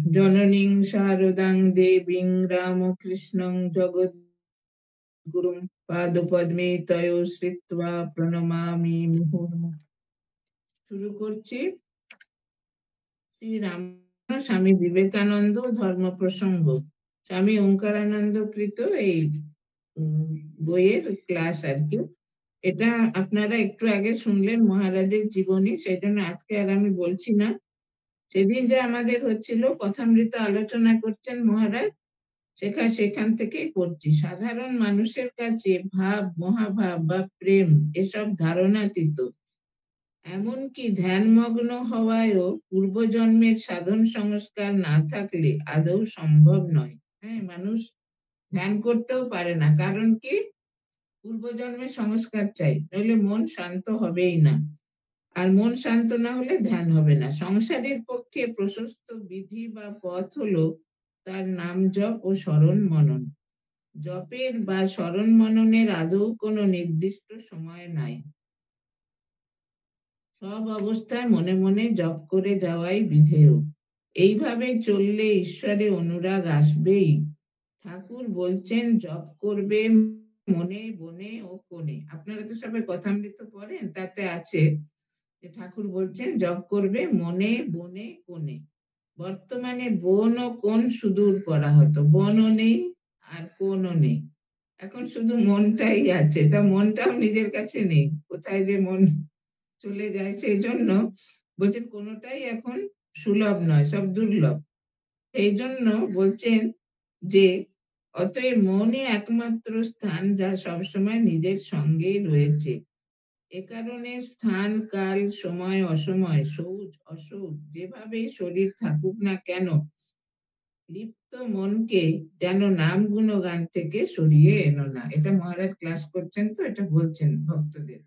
জননীং শারদাং দেবীং রামকৃষ্ণং জগদ্গুরুং পাদপদ্মে তয়ো শ্রিত্বা প্রণমামি মুহুর্মুহুঃ। শুরু করছি শ্রী রাম স্বামী বিবেকানন্দ ধর্ম প্রসঙ্গ, স্বামী ওঙ্কারানন্দ কৃত এই বইয়ের ক্লাস আর কি। এটা আপনারা একটু আগে শুনলেন মহারাজের জীবনী, সেই জন্য আজকে আর আমি বলছি না। সেদিন যে আমাদের হচ্ছিল কথামৃত আলোচনা করছেন মহারাজ, সেখান থেকেই পড়ছি। সাধারণ মানুষের কাছে ভাব, মহাভাব বা প্রেম এসব ধারণাতীত। এমনকি ধ্যানমগ্ন হওয়ায়ও পূর্বজন্মের সাধন সংস্কার না থাকলে আদৌ সম্ভব নয়। হ্যাঁ, মানুষ ধ্যান করতেও পারে না, কারণ কি? পূর্বজন্মের সংস্কার চাই, নইলে মন শান্ত হবেই না। আর মন শান্ত না হলে ধ্যান হবে না। সংসারের পক্ষে প্রশস্ত বিধি বা পথ হলো তার নাম জপ ও স্মরণ মনন। জপের বা স্মরণ মননের আদৌ কোনো নির্দিষ্ট সময় নাই। সব অবস্থায় মনে মনে জপ করে যাওয়াই বিধেয়। এইভাবে চললে ঈশ্বরে অনুরাগ আসবেই। ঠাকুর বলছেন জপ করবে মনে বনে ও কোণে। আপনারা তো সবাই কথামৃত পড়েন, তাতে আছে যে ঠাকুর বলছেন জপ করবে মনে বনে কোণে। বর্তমানে বন ও কোণ সুদূর করা হতো, বনও নেই আর কোণও নেই, এখন শুধু মনটাই আছে। তা মনটাও নিজের কাছে নেই, কোথায় যে মন চলে যায়। সেই জন্য বলছেন কোনোটাই এখন সুলভ নয়, সব দুর্লভ। এই জন্য বলছেন যে অতএব মনই একমাত্র স্থান যা সবসময় নিজের সঙ্গেই রয়েছে। এ কারণে স্থান, কাল, সময়, অসময়, সৌজ অসৌজ যেভাবে শরীর থাকুক না কেন, লিপ্ত মনকে যেন নাম গুণগান থেকে সরিয়ে এনো না। এটা মহারাজ ক্লাস করছেন, তো এটা বলছেন ভক্তদের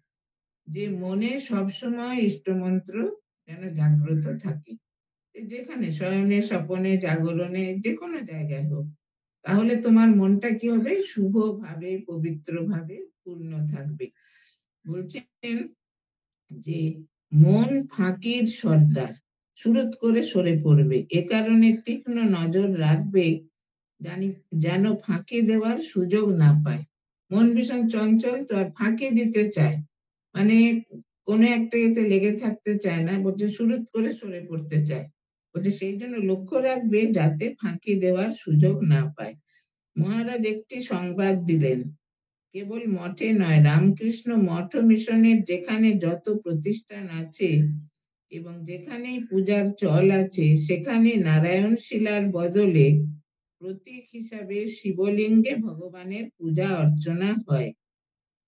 যে মনে সবসময় ইষ্টমন্ত্র যেন জাগ্রত থাকে, যেখানে শয়নে, স্বপনে, জাগরণে, যে কোনো জায়গায় হোক। তাহলে তোমার মনটা কি হবে? শুভ ভাবে, পবিত্র ভাবে পূর্ণ থাকবে। বলছেন যে মন ফাঁকির সর্দার, সুরত করে সরে পড়বে। এ কারণে তীক্ষ্ণ নজর রাখবে যেন ফাঁকি দেওয়ার সুযোগ না পায়। মন ভীষণ চঞ্চল, তো আর ফাঁকি দিতে চায়, মানে কোনো একটা এতে লেগে থাকতে চায় না, বলছে সুরত করে সরে পড়তে চায়। বলছে সেই জন্য লক্ষ্য রাখবে যাতে ফাঁকি দেওয়ার সুযোগ না পায়। মহারাজ একটি সংবাদ দিলেন, কেবল মঠে নয়, রামকৃষ্ণ মঠ মিশনের যেখানে যত প্রতিষ্ঠান আছে এবং যেখানেই পূজার চল আছে, সেখানে নারায়ণ শিলার বদলে প্রতীক হিসাবে শিবলিঙ্গে ভগবানের পূজা অর্চনা হয়।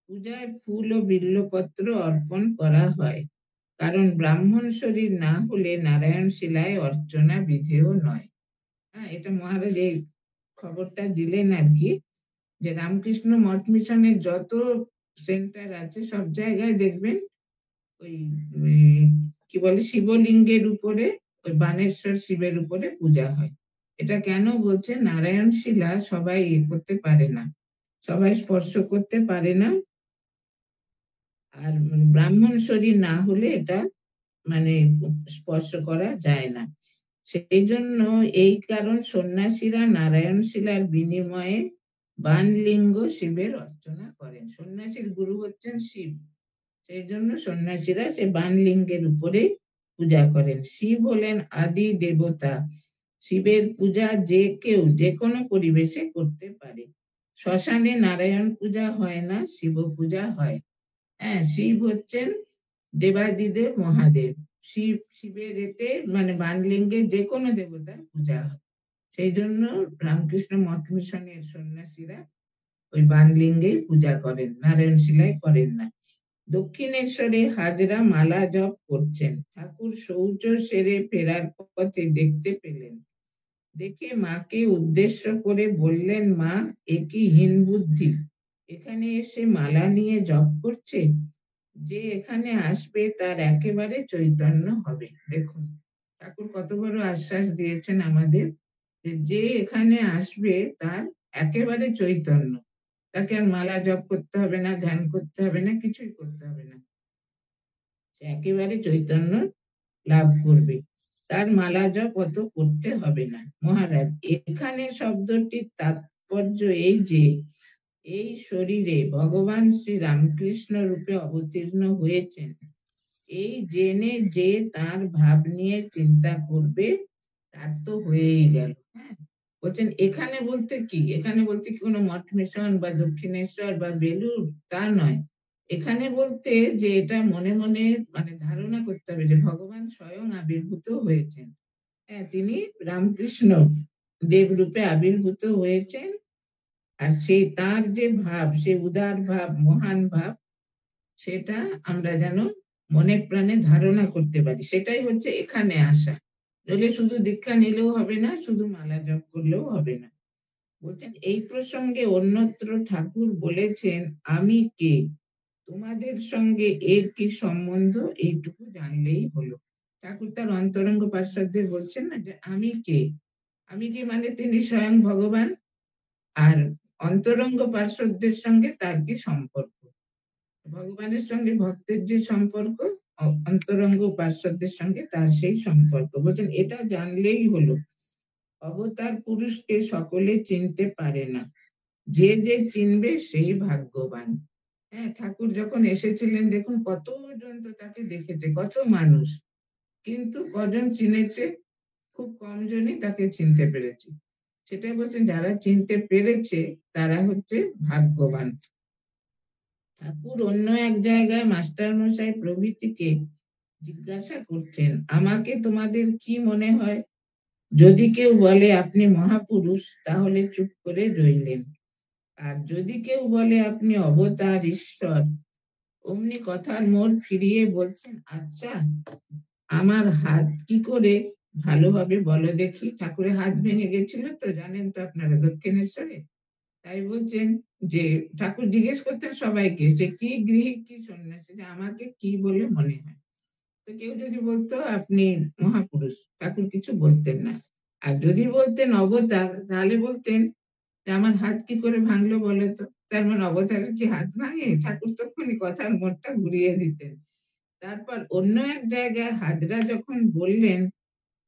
পূজায় ফুল ও বিল্লপত্র অর্পণ করা হয়, কারণ ব্রাহ্মণ শরীর না হলে নারায়ণ শিলায় অর্চনা বিধেয় নয়। হ্যাঁ, এটা মহারাজ এই খবরটা দিলেন আর কি, যে রামকৃষ্ণ মঠ মিশনের যত সেন্টার আছে সব জায়গায় দেখবেন ওই কি বলে শিবলিঙ্গের উপরে, ওই বানেশ্বর শিবের উপরে পূজা হয়। এটা কেন বলছে? নারায়ণ শিলা সবাই করতে পারে না, সবাই স্পর্শ করতে পারে না, আর ব্রাহ্মণ শরীর না হলে এটা মানে স্পর্শ করা যায় না। সেই জন্য এই কারণ সন্ন্যাসীরা নারায়ণ শিলার বিনিময়ে বানলিঙ্গ শিবের অর্চনা করেন। সন্ন্যাসীর গুরু হচ্ছেন শিব, সেই জন্য সন্ন্যাসীরা সে বানলিঙ্গের উপরে পূজা করেন। শিব হলেন আদি দেবতা। শিবের পূজা যে কেউ যে কোনো পরিবেশে করতে পারে। শ্মশানে নারায়ণ পূজা হয় না, শিব পূজা হয়। হ্যাঁ, শিব হচ্ছেন দেবাদিদেব মহাদেব। শিবের এতে মানে বানলিঙ্গে যে কোনো দেবতার পূজা হয়। সেই জন্য রামকৃষ্ণ মঠ মিশনের সন্ন্যাসীরা ওই বানলিঙ্গেই পূজা করেন, নারায়ণ শিলায় করেন না। দক্ষিণেশ্বরে হাজরা মালা জপ করছেন। ঠাকুর শৌচ সেরে ফেরার পথে দেখতে পেলেন, দেখে মাকে উদ্দেশ্য করে বললেন, মা, এ কি হীন বুদ্ধি, এখানে এসে মালা নিয়ে জপ করছে। যে এখানে আসবে তার একেবারে চৈতন্য হবে। দেখুন ঠাকুর কত বড় আশ্বাস দিয়েছেন আমাদের, যে এখানে আসবে তার একেবারে চৈতন্য, তাকে আর মালা জপ করতে হবে না, ধ্যান করতে হবে না, কিছুই করতে হবে না, সে একেবারে চৈতন্য লাভ করবে। তার মালা জপ অত করতে হবে না। মহারাজ, এখানে শব্দটির তাৎপর্য এই যে এই শরীরে ভগবান শ্রী রামকৃষ্ণ রূপে অবতীর্ণ হয়েছেন, এই জেনে যে তার ভাব নিয়ে চিন্তা করবে তার তো হয়েই গেল। হ্যাঁ, বলছেন এখানে বলতে কি, এখানে বলতে কি কোনো মঠ মিশন বা দক্ষিণেশ্বর বা বেলুর তা নয়। এখানে বলতে যে এটা মনে মনে মানে ধারণা করতে হবে যে ভগবান স্বয়ং আবির্ভূত হয়েছেন। হ্যাঁ, তিনি রামকৃষ্ণ দেবরূপে আবির্ভূত হয়েছেন। আর সেই তার যে ভাব, সে উদার ভাব, মহান ভাব, সেটা আমরা যেন মনে প্রাণে ধারণা করতে পারি, সেটাই হচ্ছে এখানে আসা। নইলে শুধু দীক্ষা নিলেও হবে না, শুধু মালা জপ করলেও হবে না। বলছেন এই প্রসঙ্গে অন্যত্র ঠাকুর বলেছেন, আমি কে, তোমাদের সঙ্গে এর কি সম্বন্ধ, এইটুকু জানলেই হলো। ঠাকুর তার অন্তরঙ্গ পার্শ্বদের বলছেন না যে আমি কে। আমি কে মানে তিনি স্বয়ং ভগবান, আর অন্তরঙ্গ পার্শ্বদের সঙ্গে তার কি সম্পর্ক। ভগবানের সঙ্গে ভক্তের যে সম্পর্ক, অন্তরঙ্গ পার্শ্বদের সঙ্গে তার সেই সম্পর্ক। বলছেন এটা জানলেই হলো। অবতার পুরুষকে সকলে চিনতে পারে না, যে যে চিনবে সেই ভাগ্যবান। হ্যাঁ, ঠাকুর যখন এসেছিলেন দেখুন কতজন তো তাকে দেখেছে, কত মানুষ, কিন্তু কজন চিনেছে? খুব কম জনই তাকে চিনতে পেরেছে। সেটাই বলছেন যারা চিনতে পেরেছে তারা হচ্ছে ভাগ্যবান। ঠাকুর অন্য এক জায়গায় মাস্টার মশাই প্রভৃতিকে জিজ্ঞাসা করছেন, আমাকে তোমাদের কি মনে হয়? যদি কেউ বলে আপনি মহাপুরুষ, তাহলে চুপ করে রইলেন। আর যদি কেউ বলে আপনি অবতার ঈশ্বর, অমনি কথার মোড় ফিরিয়ে বলছেন, আচ্ছা আমার হাত কি করে ভালো হবে বলো দেখি। ঠাকুরের হাত ভেঙে গেছিল তো, জানেন তো আপনারা, দক্ষিণেশ্বরে। তাই বলছেন যে ঠাকুর জিজ্ঞেস করতেন সবাইকে, সে কি গৃহী কি সন্ন্যাসী, যে আমাকে কি বলে মনে হয়। তো কেউ যদি বলতো আপনি মহাপুরুষ, ঠাকুর কিছু বলতেন না। আর যদি বলতেন অবতার, তাহলে বলতেন যে আমার হাত কি করে ভাঙলো বলে তো। তার মানে অবতারের কি হাত ভাঙে? ঠাকুর তখনই কথার মোড়টা ঘুরিয়ে দিতেন। তারপর অন্য এক জায়গায় হাজরা যখন বললেন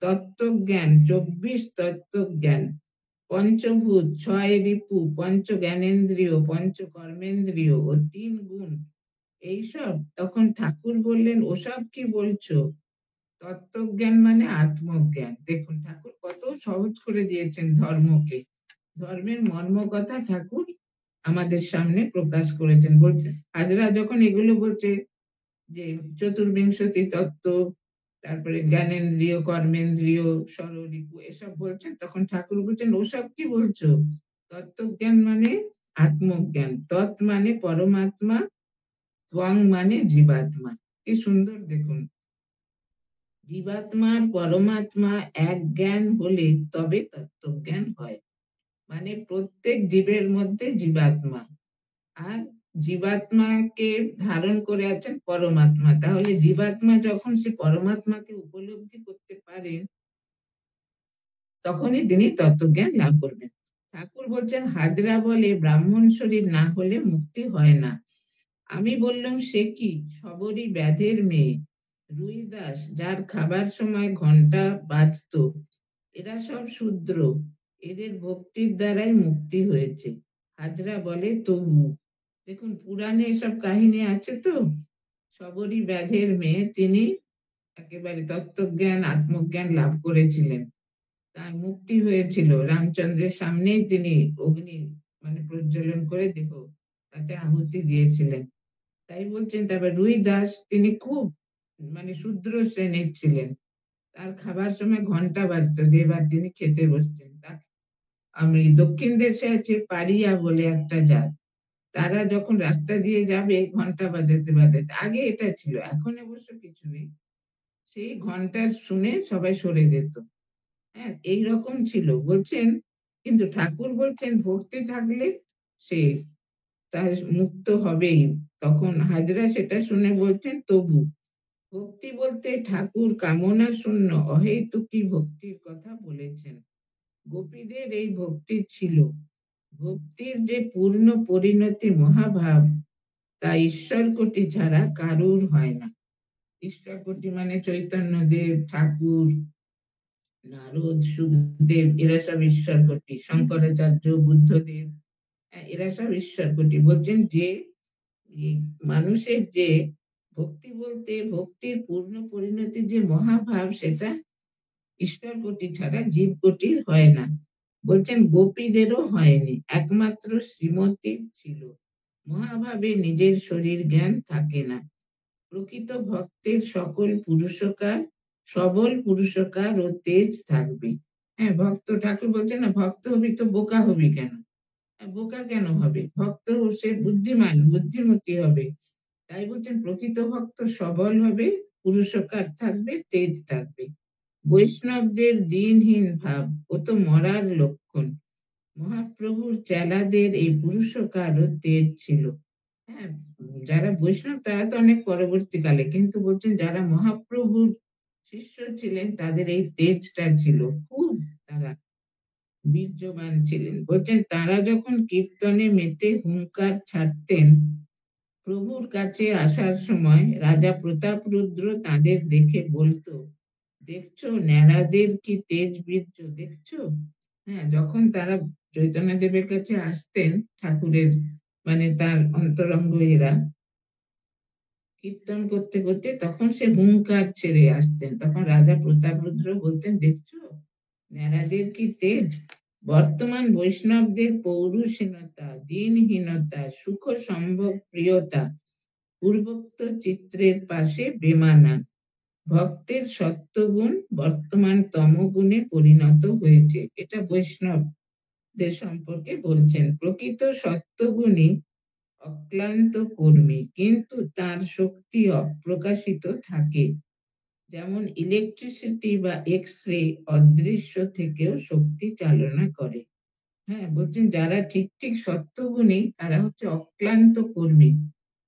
তত্ত্বজ্ঞান, 24 তত্ত্বজ্ঞান, পঞ্চভূত, 6 রিপু, পঞ্চ জ্ঞানেন্দ্রিয়, পঞ্চ কর্মেন্দ্রিয় ও 3 গুণ, এইসব, তখন ঠাকুর বললেন ওসব কি বলছো? তত্ত্বজ্ঞান মানে আত্মজ্ঞান। দেখুন ঠাকুর কত সহজ করে দিয়েছেন ধর্মকে। ধর্মের মর্ম কথা ঠাকুর আমাদের সামনে প্রকাশ করেছেন। বলছেন হাজরা যখন এগুলো বলছে যে চতুর্বিংশতি তত্ত্ব, তারপরে জ্ঞানেন্দ্রিয়, কর্মেন্দ্রিয়, ষড়রিপু, এসব বলছেন, তখন ঠাকুর বলছেন ওসব কি বলছো? তত্ত্বজ্ঞান মানে আত্মজ্ঞান, তৎ মানে পরমাত্মা, ত্বং মানে জীবাত্মা। কি সুন্দর দেখুন, জীবাত্মা পরমাত্মা এক জ্ঞান হলে তবে তত্ত্বজ্ঞান হয়। মানে প্রত্যেক জীবের মধ্যে জীবাত্মা, আর জীবাত্মাকে ধারণ করে আছেন পরমাত্মা। তাহলে জীবাত্মা যখন সে পরমাত্মাকে উপলব্ধি করতে পারেন, তখনই তিনি তত্ত্বজ্ঞান লাভ করবেন। ঠাকুর বলছেন হাজরা বলে ব্রাহ্মণ শরীর না হলে মুক্তি হয় না। আমি বললাম সে কি, সবরই ব্যাধের মেয়ে রুইদাস, যার খাবার সময় ঘন্টা বাজতো, এরা সব শূদ্র, এদের ভক্তির দ্বারাই মুক্তি হয়েছে। হাজরা বলে তবু। দেখুন পুরাণে এসব কাহিনী আছে তো। সবরই ব্যাধের মেয়ে, তিনি একেবারে তত্ত্বজ্ঞান আত্মজ্ঞান লাভ করেছিলেন, তার মুক্তি হয়েছিল। রামচন্দ্রের সামনেই তিনি অগ্নি মানে প্রজ্বলন করে দেহ তাতে আহুতি দিয়েছিলেন। তাই বলছেন। তারপর রুই দাস, তিনি খুব মানে শূদ্র শ্রেণীর ছিলেন, তার খাবার সময় ঘন্টা বাজতো, এবার তিনি খেতে বসছেন। আমি দক্ষিণ দেশে আছে পারিয়া বলে একটা জাত, তারা যখন রাস্তা দিয়ে যাবে ঘন্টা বাজাতে বাজাতে, আগে এটা ছিল, এখন অবশ্য কিছু নেই, সেই ঘন্টা শুনে সবাই সরে যেত। হ্যাঁ, এইরকম ছিল বলছেন। কিন্তু ঠাকুর বলছেন ভক্তি থাকলে সে তার মুক্ত হবেই। তখন হাজরা সেটা শুনে বলছেন তবু। ভক্তি বলতে ঠাকুর কামনা শূন্য অহেতুকী ভক্তির কথা বলেছেন। গোপীদের এই ভক্তি ছিল। ভক্তির যে পূর্ণ পরিণতি মহাভাব, তা ঈশ্বর কোটি ছাড়া কারুর হয় না। ঈশ্বর কোটি মানে চৈতন্যদেব, ঠাকুর, নারদ, সুখদেব এরা সব ঈশ্বর কোটি, শঙ্করাচার্য, বুদ্ধদেব এরা সব ঈশ্বর কোটি। বলছেন যে মানুষের যে ভক্তি বলতে ভক্তির পূর্ণ পরিণতির যে মহাভাব, সেটা ঈশ্বর কোটি ছাড়া জীব কোটির হয় না। বলছেন গোপীদেরও হয়নি, একমাত্র শ্রীমতীর ছিল। মহাভাবে নিজের শরীর জ্ঞান থাকে না। প্রকৃত ভক্তের সকল পুরুষকার, সবল পুরুষকার ও তেজ থাকবে। হ্যাঁ, ভক্ত ঠাকুর বলছেন না, ভক্ত হবি তো বোকা হবি কেন? বোকা কেন হবে? ভক্ত সে বুদ্ধিমান, বুদ্ধিমতী হবে। তাই বলছেন প্রকৃত ভক্ত সবল হবে, পুরুষকার থাকবে, তেজ থাকবে। বৈষ্ণবদের দিনহীন ভাব ও তো মরার লক্ষণ। মহাপ্রভুর চেলাদের এই পুরুষকার ও তেজ ছিল। হ্যাঁ, যারা বৈষ্ণব তারা তো অনেক পরবর্তীকালে, কিন্তু বলছেন যারা মহাপ্রভুর শিষ্য ছিলেন তাদের এই তেজটা ছিল, খুব তারা বীর্যবান ছিলেন। বলছেন তারা যখন কীর্তনে মেতে হুঙ্কার ছাড়তেন, প্রভুর কাছে আসার সময় রাজা প্রতাপরুদ্র তাদের দেখে বলতো, দেখছো ন্যাড়াদের কি তেজ বীর্য দেখছো? হ্যাঁ, যখন তারা চৈতন্যদেবের কাছে আসতেন, ঠাকুরের মানে তার অন্তরঙ্গ এরা কীর্তন করতে করতে, তখন সে হুঙ্কার ছেড়ে আসতেন। তখন রাজা প্রতাপরুদ্র বলতেন, দেখছো ন্যাড়াদের কি তেজ? বর্তমান বৈষ্ণবদের পৌরুষহীনতা, দিনহীনতা, সুখ সম্ভব প্রিয়তা পূর্বোক্ত চিত্রের পাশে বেমানান। ভক্তের সত্যগুণ বর্তমান তমগুণে পরিণত হয়েছে। এটা বৈষ্ণবদের সম্পর্কে বলছেন। প্রকৃত সত্যগুণী অক্লান্ত কর্মী, কিন্তু তার শক্তি অপ্রকাশিত থাকে। যেমন ইলেকট্রিসিটি বা এক্স রে অদৃশ্য থেকেও শক্তি চালনা করে। হ্যাঁ, বলছেন যারা ঠিক ঠিক সত্যগুণী তারা হচ্ছে অক্লান্ত কর্মী,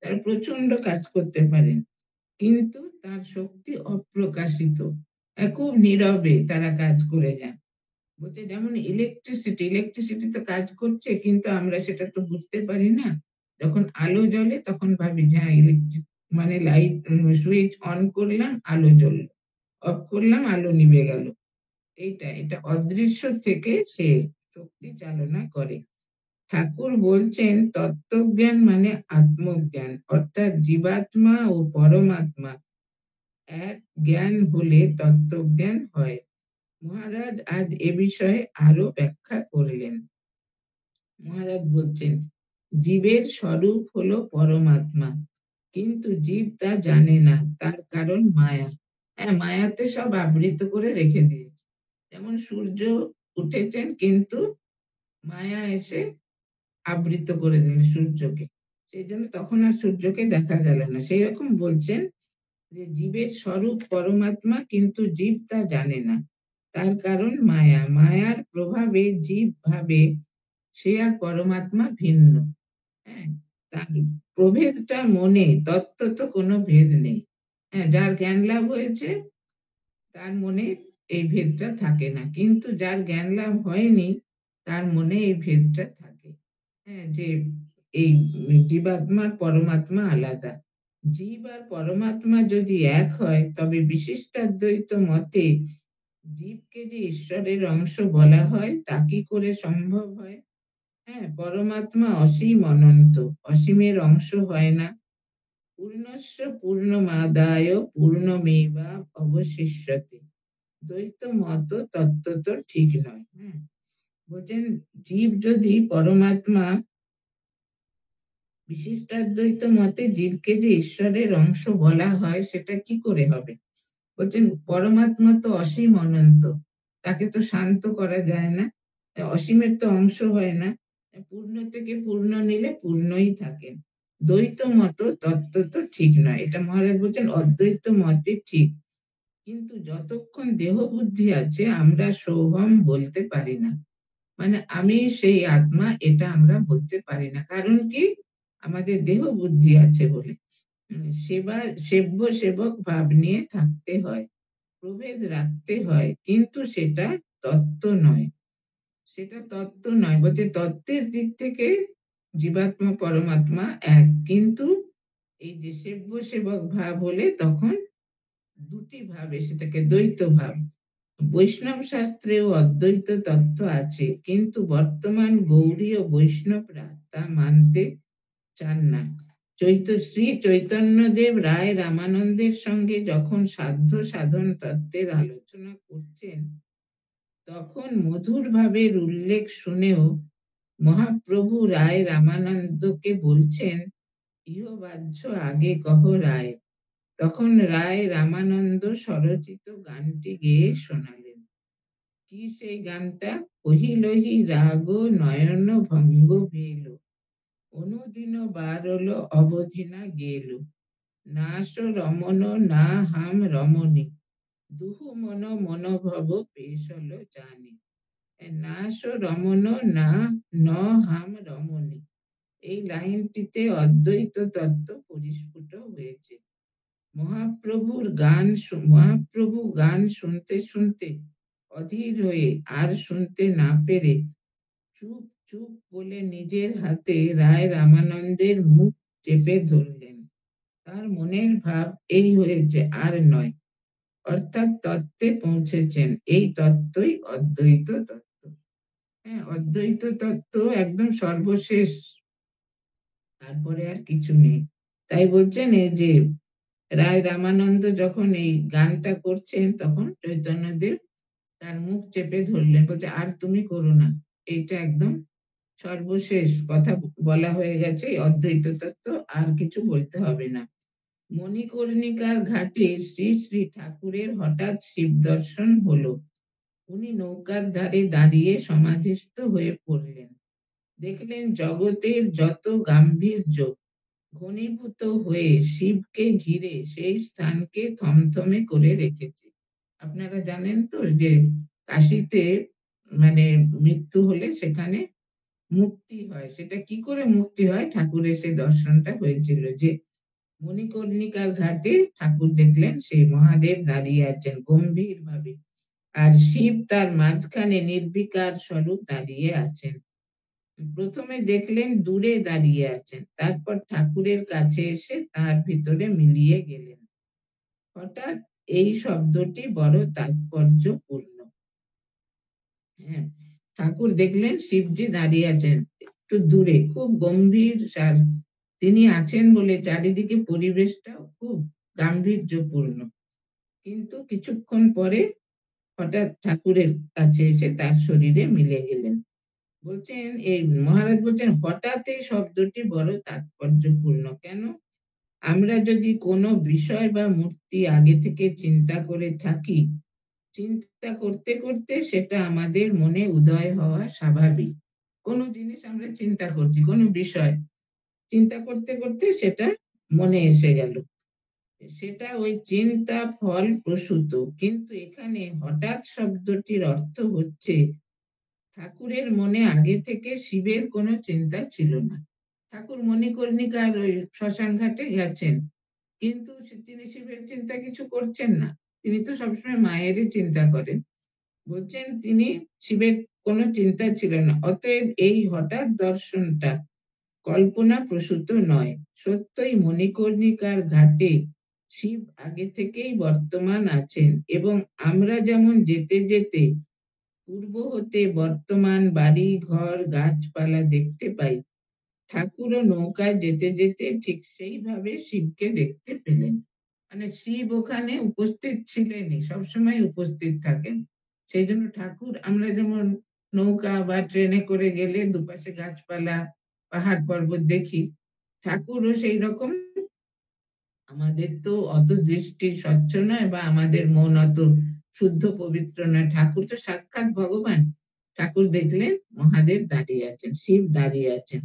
তারা প্রচন্ড কাজ করতে পারেন, কিন্তু তার শক্তি অপ্রকাশিত, খুব নীরবে তারা কাজ করে যান। বলছে যেমন ইলেকট্রিসিটি তো কাজ করছে, কিন্তু আমরা সেটা তো বুঝতে পারি না। যখন আলো জ্বলে তখন ভাবি যে হ্যাঁ ইলেকট্রিক, মানে লাইট সুইচ অন করলাম আলো জ্বললো, অফ করলাম আলো নিভে গেল। এটা অদৃশ্য থেকে সে শক্তি চালনা করে। ঠাকুর বলছেন তত্ত্বজ্ঞান মানে আত্মজ্ঞান, অর্থাৎ জীবাত্মা ও পরমাত্মা এক জ্ঞান হলে তত্ত্বজ্ঞান হয়। মহারাজ আজ এ বিষয়ে আরো ব্যাখ্যা করলেন। মহারাজ বলছেন জীবের স্বরূপ হলো পরমাত্মা, কিন্তু জীব তা জানে না, তার কারণ মায়া। হ্যাঁ, মায়াতে সব আবৃত করে রেখে দিয়েছে। যেমন সূর্য উঠেছেন, কিন্তু মায়া এসে আবৃত করে দিলেন সূর্যকে, সেই জন্য তখন আর সূর্যকে দেখা গেল না। সেই রকম বলছেন যে জীবের স্বরূপ পরমাত্মা, কিন্তু জীব তা জানে না, তার কারণ মায়া। মায়ার প্রভাবে জীব ভাবে সে আর পরমাত্মা ভিন্ন। হ্যাঁ, তার প্রভেদটা মনে, তত্ত্ব তো কোনো ভেদ নেই। হ্যাঁ, যার জ্ঞান লাভ হয়েছে তার মনে এই ভেদটা থাকে না, কিন্তু যার জ্ঞান লাভ হয়নি তার মনে এই ভেদটা থাকে। হ্যাঁ, যে এই জীবাত্মার পরমাত্মা আলাদা। জীব আর পরমাত্মা যদি এক হয়, তবে বিশিষ্টাদ্বৈত মতে জীবকে যে ঈশ্বরের অংশ বলা হয় তা কি করে সম্ভব হয়? হ্যাঁ, পরমাত্মা অসীম অনন্ত, অসীমের অংশ হয় না। পূর্ণস্য পূর্ণমাদায় পূর্ণমেবা অবশিষ্যতে। দ্বৈত মত তত্ত্ব তো ঠিক নয়। হ্যাঁ, বলছেন জীব যদি পরমাত্মা, বিশিষ্টাদ্বৈত মতে জীবকে যে ঈশ্বরের অংশ বলা হয় সেটা কি করে হবে? বলছেন পরমাত্মা তো অসীম অনন্ত, তাকে তো শান্ত করা যায় না, অসীমের তো অংশ হয় না। পূর্ণ থেকে পূর্ণ নিলে পূর্ণই থাকেন। দ্বৈত মত তত্ত্ব তো ঠিক নয়। এটা মহারাজ বলছেন অদ্বৈত মতে ঠিক, কিন্তু যতক্ষণ দেহ বুদ্ধি আছে আমরা সোহম বলতে পারি না। মানে আমি সেই আত্মা, এটা আমরা বলতে পারি না। কারণ কি? আমাদের দেহ বুদ্ধি আছে বলে। সেব্য সেবক ভাব নিয়ে থাকতে হয়, প্রভেদ রাখতে হয়, কিন্তু সেটা তত্ত্ব নয়। সেটা তত্ত্ব নয়। বলতে তত্ত্বের দিক থেকে জীবাত্মা পরমাত্মা এক, কিন্তু এই যে সেব্য সেবক ভাব হলে তখন দুটি ভাব এসে থাকে, দ্বৈত ভাব। বৈষ্ণব শাস্ত্রেও অদ্বৈত তত্ত্ব আছে, কিন্তু বর্তমান গৌড়ী ও বৈষ্ণবরা তা মানতে চান না। শ্রী চৈতন্যদেব রায় রামানন্দের সঙ্গে যখন সাধ্য সাধন তত্ত্বের আলোচনা করছেন, তখন মধুর ভাবের উল্লেখ শুনেও মহাপ্রভু রায় রামানন্দকে বলছেন, ইহ বাহ্য আগে কহ রায়। তখন রায় রামানন্দ স্বরচিত গানটি গেয়ে শোনালেন। কি সেই গানটা? কহিলহি রাগ নয়ন ভঙ্গ ভেল, অনুদিন বারল অবধিনা গেল, নাশ রমন না হাম রমণী, দুহু মন মনোভব পেশল জানি। নাশ রমন না ন হাম রমণী, এই লাইনটিতে অদ্বৈত তত্ত্ব পরিস্ফুট হয়েছে। মহাপ্রভু গান শুনতে শুনতে অধীর হয়ে আর শুনতে না পেরে চুপ চুপ বলে নিজের হাতে রায় রামানন্দের মুখ চেপে ধরলেন। তার মনের ভাব এই হয়েছে, আর নয়, অর্থাৎ তত্ত্বে পৌঁছেছেন। এই তত্ত্বই অদ্বৈত তত্ত্ব। হ্যাঁ, অদ্বৈত তত্ত্ব একদম সর্বশেষ, তারপরে আর কিছু নেই। তাই বলছেন এই যে রায় রামানন্দ যখন এই গানটা করছেন, তখন চৈতন্যদেব তার মুখ চেপে ধরলেন, বলছে আর তুমি করো না, এইটা একদম সর্বশেষ কথা বলা হয়ে গেছে, অদ্বৈত তত্ত্ব, আর কিছু বলতে হবে না। মণিকর্ণিকার ঘাটে শ্রী শ্রী ঠাকুরের হঠাৎ শিব দর্শন হলো। উনি নৌকার ধারে দাঁড়িয়ে সমাধিস্থ হয়ে পড়লেন। দেখলেন জগতের যত গাম্ভীর্য ঘনীভূত হয়ে শিবকে ঘিরে সেই স্থানকে থমথমে করে রেখেছে। আপনারা জানেন তো যে কাশিতে মানে মৃত্যু হলে সেখানে মুক্তি হয়। সেটা কি করে মুক্তি হয়? ঠাকুরের সেই দর্শনটা হয়েছিল যে মণিকর্ণিকার ঘাটে ঠাকুর দেখলেন সেই মহাদেব দাঁড়িয়ে আছেন গম্ভীর ভাবে, আর শিব তার মাঝখানে নির্বিকার স্বরূপ দাঁড়িয়ে আছেন। প্রথমে দেখলেন দূরে দাঁড়িয়ে আছেন, তারপর ঠাকুরের কাছে এসে তার ভিতরে মিলিয়ে গেলেন। হঠাৎ এই শব্দটি বড় তাৎপর্যপূর্ণ। হ্যাঁ, ঠাকুর দেখলেন শিবজি দাঁড়িয়ে আছেন একটু দূরে, খুব গম্ভীর সার তিনি আছেন বলে চারিদিকে পরিবেশটা খুব গাম্ভীর্যপূর্ণ। কিন্তু কিছুক্ষণ পরে হঠাৎ ঠাকুরের কাছে এসে তার শরীরে মিলে গেলেন। বলছেন এই মহারাজ বলছেন হঠাৎ এই শব্দটি বড় তাৎপর্যপূর্ণ। কেন? আমরা যদি কোনো বিষয় বা মূর্তি আগে থেকে চিন্তা করে থাকি, চিন্তা করতে করতে সেটা আমাদের মনে উদয় হওয়া স্বাভাবিক। কোনো জিনিস আমরা চিন্তা করছি, কোনো বিষয় চিন্তা করতে করতে সেটা মনে এসে গেল, সেটা ওই চিন্তা ফল প্রসূত। কিন্তু এখানে হঠাৎ শব্দটির অর্থ হচ্ছে ঠাকুরের মনে আগে থেকে শিবের কোনো চিন্তা ছিল না। ঠাকুর মণিকর্ণিকার ওই শ্মশান ঘাটে গেছেন, কিন্তু তিনি শিবের চিন্তা কিছু করছেন না। তিনি তো সবসময় মায়েরই চিন্তা করেন। বলছেন তিনি শিবের কোনো চিন্তা ছিল না। অতএব এই হঠাৎ দর্শনটা কল্পনা প্রসূত নয়, সত্যই মণিকর্ণিকার ঘাটে শিব আগে থেকেই বর্তমান আছেন। এবং আমরা যেমন যেতে যেতে পূর্ব হতে বর্তমান বাড়ি ঘর গাছপালা দেখতে পাই, ঠাকুরও নৌকায় যেতে যেতে ঠিক সেইভাবে শিবকে দেখতে পেলেন। মানে শিব ওখানে উপস্থিত ছিলেনই, সবসময় উপস্থিত থাকেন। সেই জন্য ঠাকুর, আমরা যেমন নৌকা বা ট্রেনে করে গেলে দুপাশে গাছপালা পাহাড় পর্বত দেখি, ঠাকুরও সেই রকম। আমাদের তো অত দৃষ্টি স্বচ্ছ নয়, বা আমাদের মন অত শুদ্ধ পবিত্র নয়। ঠাকুর তো সাক্ষাৎ ভগবান। ঠাকুর দেখলেন মহাদেব দাঁড়িয়ে আছেন, শিব দাঁড়িয়ে আছেন।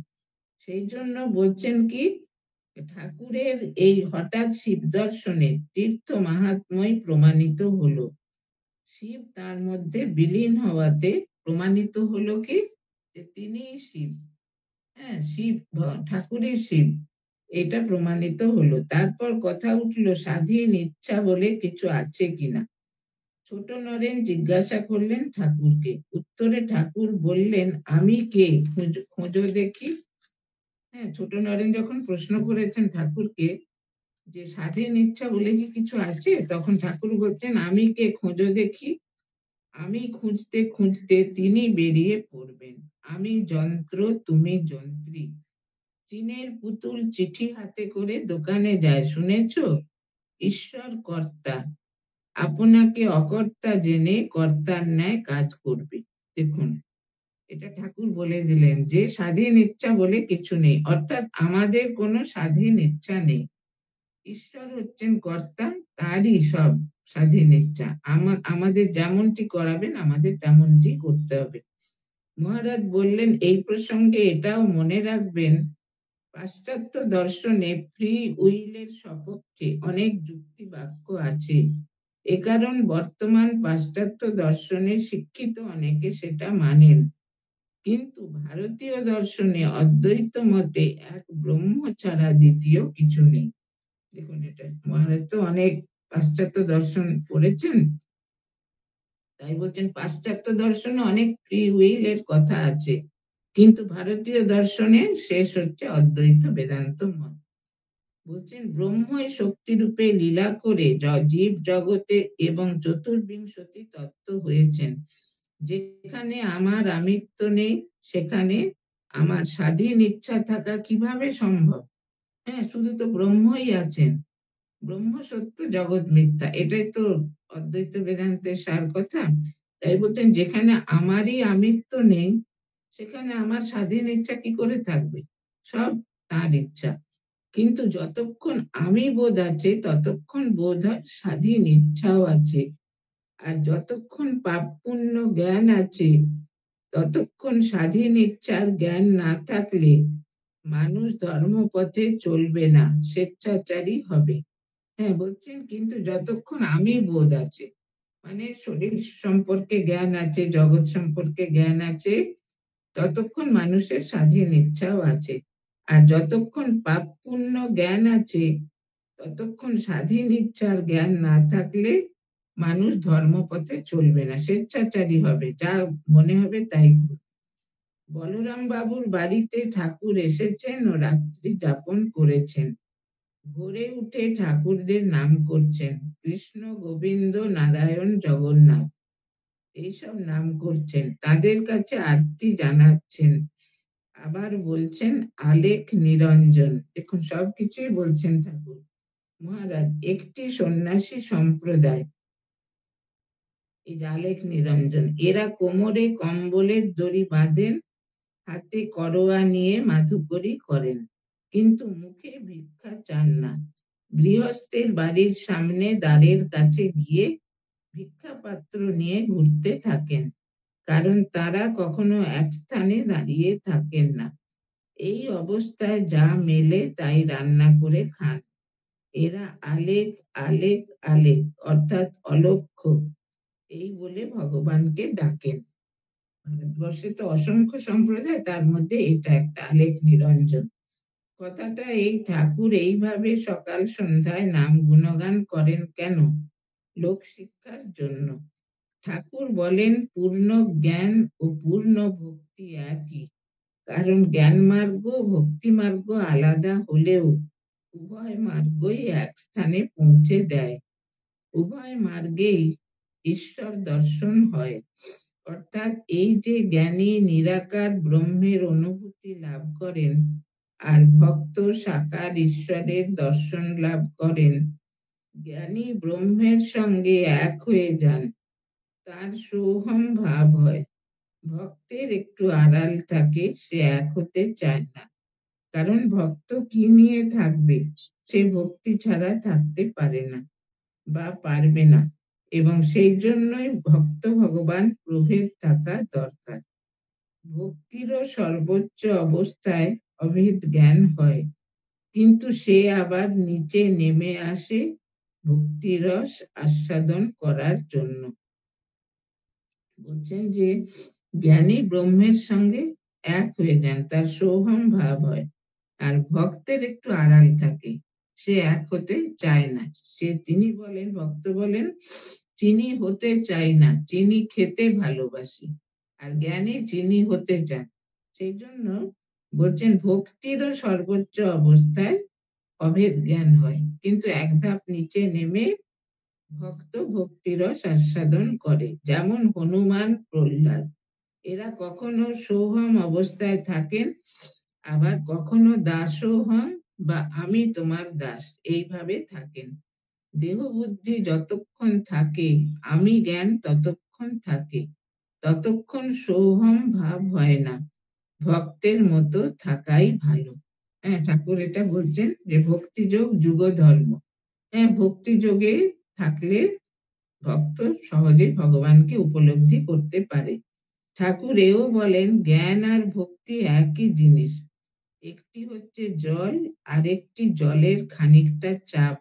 সেই জন্য বলছেন কি, ঠাকুরের এই হঠাৎ শিব দর্শনে তীর্থ মাহাত্ম্যই প্রমাণিত হলো। শিব তার মধ্যে বিলীন হওয়াতে প্রমাণিত হলো কি, যে তিনি শিব। হ্যাঁ, শিব ঠাকুরই শিব, এটা প্রমাণিত হলো। তারপর কথা উঠলো স্বাধীন ইচ্ছা বলে কিছু আছে কিনা। ছোট নরেন জিজ্ঞাসা করলেন ঠাকুরকে। উত্তরে ঠাকুর বললেন, আমি কে, খোঁজো দেখি। হ্যাঁ, ছোট নরেন যখন প্রশ্ন করেছেন ঠাকুরকে যে স্বাধীন ইচ্ছা বলে কি কিছু আছে, তখন ঠাকুর বলছেন, আমি কে, খোঁজো দেখি। আমি খুঁজতে খুঁজতে তিনি বেরিয়ে পড়বেন। আমি যন্ত্র, তুমি যন্ত্রী। চীনের পুতুল চিঠি হাতে করে দোকানে যায়, শুনেছ? ঈশ্বর কর্তা, আপনাকে অকর্তা জেনে কর্তার ন্যায় কাজ করবে। দেখুন, এটা ঠাকুর বলে দিলেন যে স্বাধীন ইচ্ছা বলে কিছু নেই, অর্থাৎ আমাদের কোনো স্বাধীন ইচ্ছা নেই। ঈশ্বর হচ্ছেন কর্তা, তারই সব স্বাধীন ইচ্ছা। আমাদের যেমনটি করাবেন আমাদের তেমনটি করতে হবে। মহারাজ বললেন, এই প্রসঙ্গে এটাও মনে রাখবেন, পাশ্চাত্য দর্শনে ফ্রি উইলের সপক্ষে অনেক যুক্তি বাক্য আছে। এ কারণ বর্তমান পাশ্চাত্য দর্শনে শিক্ষিত অনেকে সেটা মানেন, কিন্তু ভারতীয় দর্শনে অদ্বৈত মতে এক ব্রহ্ম ছাড়া দ্বিতীয় কিছু নেই। দেখুন, এটা মহারাজ তো অনেক পাশ্চাত্য দর্শন পড়েছেন, তাই বলছেন পাশ্চাত্য দর্শনে অনেক ফ্রি উইলের কথা আছে, কিন্তু ভারতীয় দর্শনে শেষ হচ্ছে অদ্বৈত বেদান্ত মত। বলছেন ব্রহ্মই শক্তি রূপে লীলা করে জীব জগতে এবং চতুর্বিংশতি তত্ত্ব হয়েছেন। যেখানে আমার আমিত্ব নেই সেখানে আমার স্বাধীন ইচ্ছা থাকা কিভাবে সম্ভব? হ্যাঁ, শুধু তো ব্রহ্মই আছেন। ব্রহ্ম সত্য, জগৎ মিথ্যা, এটাই তো অদ্বৈত বেদান্তের সার কথা। তাই বলতেন যেখানে আমারই আমিত্ব নেই সেখানে আমার স্বাধীন ইচ্ছা কি করে থাকবে? সব তার ইচ্ছা। কিন্তু যতক্ষণ আমি বোধ আছে ততক্ষণ বোধ হয় স্বাধীন ইচ্ছাও আছে। আর যতক্ষণ পাপ পুণ্য জ্ঞান আছে ততক্ষণ স্বাধীন ইচ্ছার জ্ঞান না থাকলে মানুষ ধর্মপথে চলবে না, স্বেচ্ছাচারী হবে। হ্যাঁ, বলছেন কিন্তু যতক্ষণ আমি বোধ আছে, মানে শরীর সম্পর্কে জ্ঞান আছে, জগৎ সম্পর্কে জ্ঞান আছে, ততক্ষণ মানুষের স্বাধীন ইচ্ছাও আছে। আর যতক্ষণ পাপ পুণ্য জ্ঞান আছে ততক্ষণ স্বাধীন ইচ্ছার জ্ঞান না থাকলে মানুষ ধর্মপথে চলবে না, স্বেচ্ছাচারী হবে, যা মনে হবে তাই করবে। বলরাম বাবুর বাড়িতে ঠাকুর এসেছেন ও রাত্রি যাপন করেছেন। ভোরে উঠে ঠাকুরদের নাম করছেন, কৃষ্ণ, গোবিন্দ, নারায়ণ, জগন্নাথ, এইসব নাম করছেন, তাদের কাছে আরতি জানাচ্ছেন। আবার বলছেন আলেখ নিরঞ্জন। দেখুন, সবকিছুই বলছেন ঠাকুর। মহারাজ, একটি সন্ন্যাসী সম্প্রদায়, এই যে আলেখ নিরঞ্জন, এরা কোমরে কম্বলের দড়ি বাঁধেন, হাতে করোয়া নিয়ে মাধুকরী করেন, কিন্তু মুখে ভিক্ষা চান না। গৃহস্থের বাড়ির সামনে দ্বারের কাছে গিয়ে ভিক্ষা পাত্র নিয়ে ঘুরতে থাকেন, কারণ তারা কখনো এক স্থানে দাঁড়িয়ে থাকেন না। এই অবস্থায় যা মেলে তাই রান্না করে খান। এরা আলেখ আলেখ আলেখ অর্থাৎ অলক্ষ্য, এই বলে ভগবানকে ডাকেন। ভারতবর্ষে তো অসংখ্য সম্প্রদায়, তার মধ্যে এটা একটা, আলেখ নিরঞ্জন। কথাটা এই ঠাকুর এইভাবে সকাল সন্ধ্যায় নাম গুণগান করেন কেন? লোক শিক্ষার জন্য। ঠাকুর বলেন পূর্ণ জ্ঞান ও পূর্ণ ভক্তি একই, কারণ জ্ঞান মার্গ ভক্তি মার্গ আলাদা হলেও উভয় মার্গই এক স্থানে পৌঁছে দেয়। উভয় মার্গেই ঈশ্বর দর্শন হয়। অর্থাৎ এই যে জ্ঞানী নিরাকার ব্রহ্মের অনুভূতি লাভ করেন আর ভক্ত সাকার ঈশ্বরের দর্শন লাভ করেন, জ্ঞানী ব্রহ্মের সঙ্গে এক হয়ে যান, তার সোহম ভাব হয়। ভক্তের একটু আড়াল থাকে, সে এক হতে চায় না, কারণ ভক্ত কি নিয়ে থাকবে? সে ভক্তি ছাড়া থাকতে পারে না বা পারবে না, এবং সেই জন্যই ভক্ত ভগবান প্রভেদ থাকা দরকার। ভক্তিরও সর্বোচ্চ অবস্থায় অভেদ জ্ঞান হয়, কিন্তু সে আবার নিচে নেমে আসে ভক্তিরস আস্বাদন করার জন্য। বলছেন যে জ্ঞানী ব্রহ্মের সঙ্গে এক হয়ে যান, তার সোহম ভাব হয়, আর ভক্তের একটু আড়াল থাকে, সে এক হতে চায় না। তিনি বলেন, ভক্ত বলেন, চিনি হতে চাই না, চিনি খেতে ভালোবাসি, আর জ্ঞানী চিনি হতে চান। সেই জন্য বলছেন ভক্তিরও সর্বোচ্চ অবস্থায় অভেদ জ্ঞান হয়, কিন্তু এক ধাপ নিচে নেমে ভক্ত ভক্তিরস আস্বাদন করে, যেমন হনুমান, প্রহ্লাদ। এরা কখনো সোহম অবস্থায় থাকেন, আবার কখনো দাসোহম বা আমি তোমার দাস এইভাবে থাকেন। দেহ বুদ্ধি যতক্ষণ থাকে, আমি জ্ঞান ততক্ষণ থাকে, ততক্ষণ সোহম ভাব হয় না। ভক্তের মতো থাকাই ভালো। হ্যাঁ, ঠাকুর এটা বলছেন যে ভক্তিযোগ যুগ ধর্ম। হ্যাঁ, ভক্তিযোগে থাকলে ভক্ত সহজে ভগবানকে উপলব্ধি করতে পারে। ঠাকুর এও বলেন, জ্ঞান আর ভক্তি একই জিনিস। একটি হচ্ছে জল, আরেকটি জলের খানিকটা চাপ।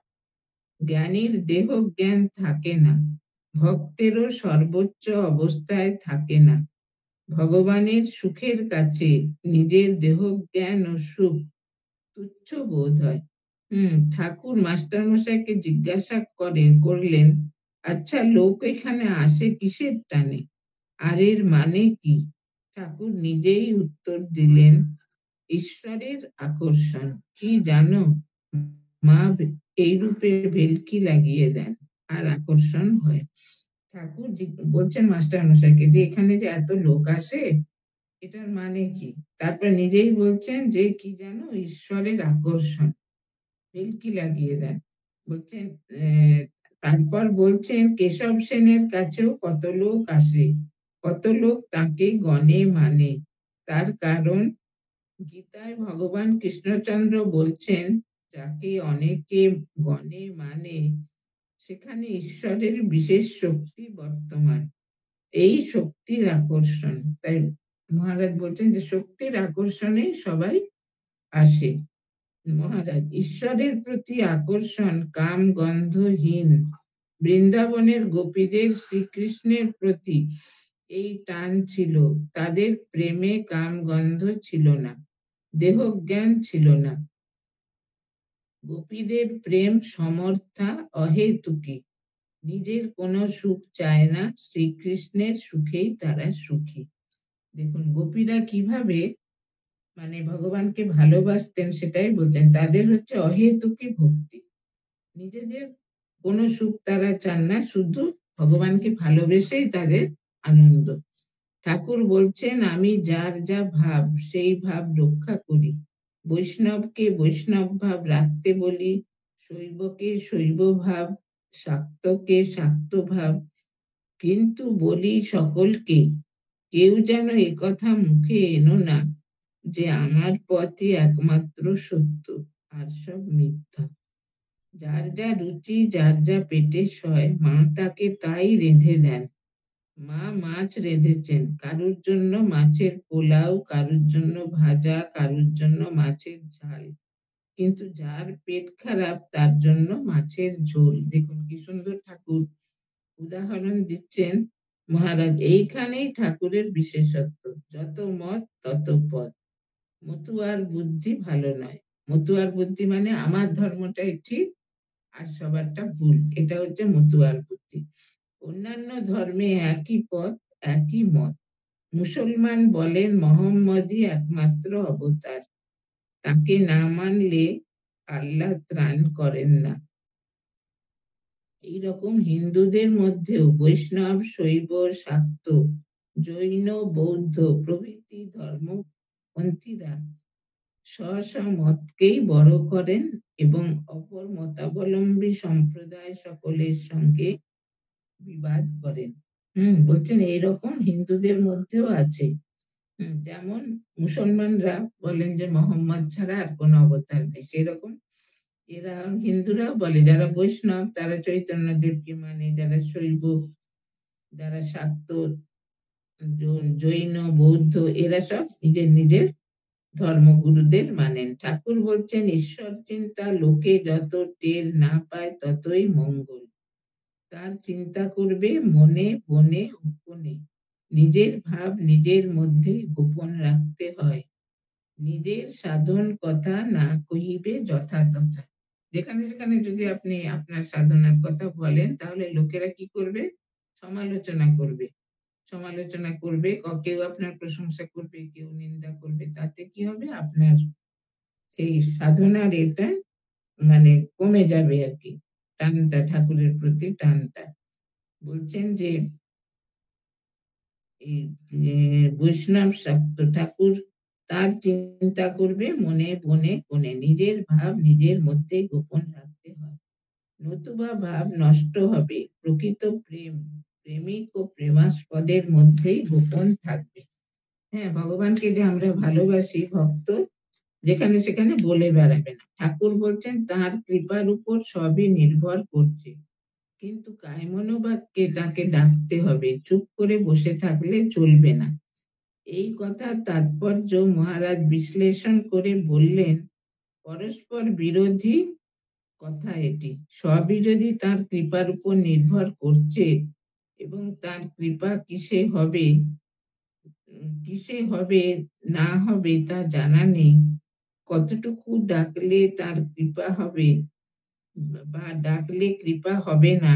জ্ঞানীর দেহ জ্ঞান থাকে না, ভক্তেরও সর্বোচ্চ অবস্থায় থাকে না। ভগবানের সুখের কাছে নিজের দেহ জ্ঞান ও সুখ তুচ্ছ বোধ হয়। ঠাকুর মাস্টার মশাইকে জিজ্ঞাসা করলেন, আচ্ছা, লোক এখানে আসে কিসের টানে, আর এর মানে কি? ঠাকুর নিজেই উত্তর দিলেন, ঈশ্বরের আকর্ষণ। কি জানো, মা এই রূপে ভেলকি লাগিয়ে দেন আর আকর্ষণ হয়। ঠাকুর বলছেন মাস্টার মশাইকে যে এখানে যে এত লোক আসে, এটার মানে কি? তারপর নিজেই বলছেন যে কি জানো, ঈশ্বরের আকর্ষণ, ভেলকি লাগিয়ে দেন। বলছেন, তারপর বলছেন কেশব সেনের কাছেও কত লোক আসে, কত লোক তাকে গণে মানে। তার কারণ গীতায় ভগবান কৃষ্ণচন্দ্র বলছেন, যাকে অনেকে গণে মানে সেখানে ঈশ্বরের বিশেষ শক্তি বর্তমান। এই শক্তির আকর্ষণ। তাই মহারাজ বলছেন যে শক্তির আকর্ষণে সবাই আসে। মহারাজ, ঈশ্বরের প্রতি আকর্ষণ কাম গন্ধহীন। বৃন্দাবনের গোপীদের শ্রীকৃষ্ণের প্রতি এই টান ছিল। তাদের প্রেমে কাম গন্ধ ছিল না, দেহ জ্ঞান ছিল না। গোপীদের প্রেম সমর্থা, অহেতুকী। নিজের কোনো সুখ চায় না, শ্রীকৃষ্ণের সুখেই তারা সুখী। দেখুন গোপীরা কিভাবে মানে ভগবানকে ভালোবাসতেন, সেটাই বলতেন। তাদের হচ্ছে অহেতুকী ভক্তি। নিজেদের কোনো সুখ তারা চান না, শুধু ভগবানকে ভালোবেসেই তাদের আনন্দ। ঠাকুর বলছেন, আমি যার যা ভাব সেই ভাব রক্ষা করি। বৈষ্ণবকে বৈষ্ণব ভাব রাখতে বলি, শৈবকে শৈব ভাব, শাক্তকে শাক্ত ভাব। কিন্তু বলি সকলকে, কেউ যেন একথা মুখে এনো না যে আমার পথই একমাত্র সত্য, আর সব মিথ্যা। যার যা রুচি, যার যা পেটে সয়, মা তাকে তাই রেঁধে দেন। মা মাছ রেঁধেছেন, কারুর জন্য মাছের পোলাও, কারুর জন্য ভাজা, কারুর জন্য মাছের ঝাল। কিন্তু যার পেট খারাপ তার জন্য মাছের ঝোল। দেখুন কি সুন্দর ঠাকুর উদাহরণ দিচ্ছেন মহারাজ। এইখানেই ঠাকুরের বিশেষত্ব। যত মত তত পথ। মতুয়ার বুদ্ধি ভালো নয়। মতুয়ার বুদ্ধি মানে আমার ধর্মটাই ঠিক আর সবারটা ভুল, এটা হচ্ছে মতুয়ার বুদ্ধি। অন্যান্য ধর্মে একই পথ, একই মত। মুসলমান বলেন মোহাম্মদই একমাত্র অবতার, তাকে না মানলে আল্লাহ ত্রাণ করেন না। এইরকম হিন্দুদের মধ্যেও বৈষ্ণব, শৈব, শাক্ত, জৈন, বৌদ্ধ প্রভৃতি ধর্মপন্থীরা স্ব মতকেই বড় করেন এবং অপর মতাবলম্বী সম্প্রদায় সকলের সঙ্গে বিবাদ করেন। বলছেন এইরকম হিন্দুদের মধ্যেও আছে। যেমন মুসলমানরা বলেন যে মোহাম্মদ ছাড়া আর কোনো অবতার নেই, সেরকম এরা হিন্দুরাও বলে, যারা বৈষ্ণব তারা চৈতন্য দেবকে মানে, যারা শৈব, যারা শাক্ত, জৈন, বৌদ্ধ, এরা সব নিজের নিজের ধর্মগুরুদের মানেন। ঠাকুর বলছেন, ঈশ্বর চিন্তা লোকে যত টের না পায় ততই মঙ্গল। তার চিন্তা করবে মনে বনে উপনে। নিজের ভাব নিজের মধ্যে গোপন রাখতে হয়। নিজের সাধন কথা না কহিবে যথাতথা। যেখানে যেখানে যদি আপনি আপনার সাধনার কথা বলেন, তাহলে লোকেরা কি করবে? সমালোচনা করবে। সমালোচনা করবে, কেউ আপনার প্রশংসা করবে, কেউ নিন্দা করবে। তাতে কি হবে? আপনার সেই সাধনার এটা মানে কমে যাবে আর কি। টানটা, ঠাকুরের প্রতি টানটা। বলছেন যে এই বৈষ্ণব শাক্ত ঠাকুর তার চিন্তা করবে মনে বনে কোণে, নিজের ভাব নিজের মধ্যে গোপন রাখতে হয়, নতুবা ভাব নষ্ট হবে। প্রকৃত প্রেম প্রেমিক ও প্রেমাস্পদের মধ্যেই গোপন থাকবে। হ্যাঁ, ভগবানকে যে আমরা ভালোবাসি, ভক্ত যেখানে সেখানে বলে বেড়াবে না। ঠাকুর বলছেন তার কৃপার উপর সবই নির্ভর করছে, কিন্তু কায়মনোবাক্যে তাকে ডাকতে হবে, চুপ করে বসে থাকলে চলবে না। এই কথার তাৎপর্য মহারাজ বিশ্লেষণ করে বললেন, পরস্পর বিরোধী কথা এটি। সবই যদি তার কৃপার উপর নির্ভর করছে এবং তার কৃপা কিসে হবে না হবে তা জানা নেই, কতটুকু ডাকলে তার কৃপা হবে বা ডাকলে কৃপা হবে না,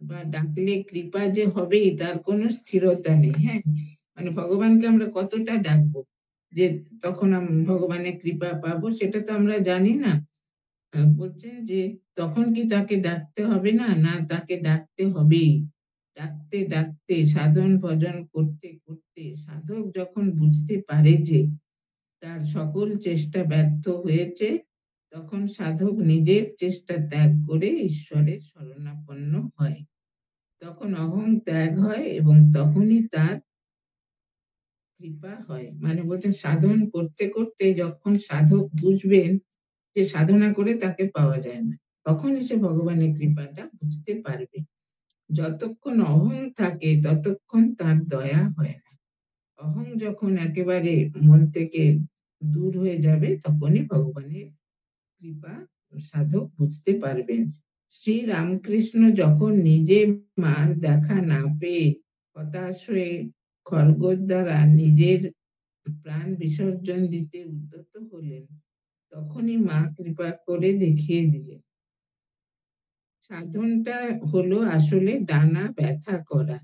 বা ডাকলে কৃপা যে হবেই তার কোনো স্থিরতা নেই। হ্যাঁ, মানে ভগবানকে আমরা কতটা ডাকবো যে তখন ভগবানের কৃপা পাবো, সেটা তো আমরা জানি না। বলছেন যে তখন কি তাকে ডাকতে হবে না, না তাকে ডাকতে হবেই। ডাকতে ডাকতে সাধন ভজন করতে করতে সাধক যখন বুঝতে পারে যে তার সকল চেষ্টা ব্যর্থ হয়েছে, তখন সাধক নিজের চেষ্টা ত্যাগ করে ঈশ্বরের শরণাপন্ন হয়। তখন অহং ত্যাগ হয় এবং তখনই তার কৃপা হয়। মানে বলছেন সাধন করতে করতে যখন সাধক বুঝবেন যে সাধনা করে তাকে পাওয়া যায় না, তখনই সে ভগবানের কৃপাটা বুঝতে পারবে। যতক্ষণ অহং থাকে ততক্ষণ তার দয়া হয় না। অহং যখন একেবারে মন থেকে দূর হয়ে যাবে, তখনই ভগবানের কৃপা সাধক বুঝতে পারবেন। শ্রী রামকৃষ্ণ যখন নিজে মার দেখা না পেয়ে হতাশ হয়ে খড়গোর দ্বারা নিজের প্রাণ বিসর্জন দিতে উদ্যত হলেন, তখনই মা কৃপা করে দেখিয়ে দিলেন সাধনটা হলো আসলে ডানা ব্যথা করা।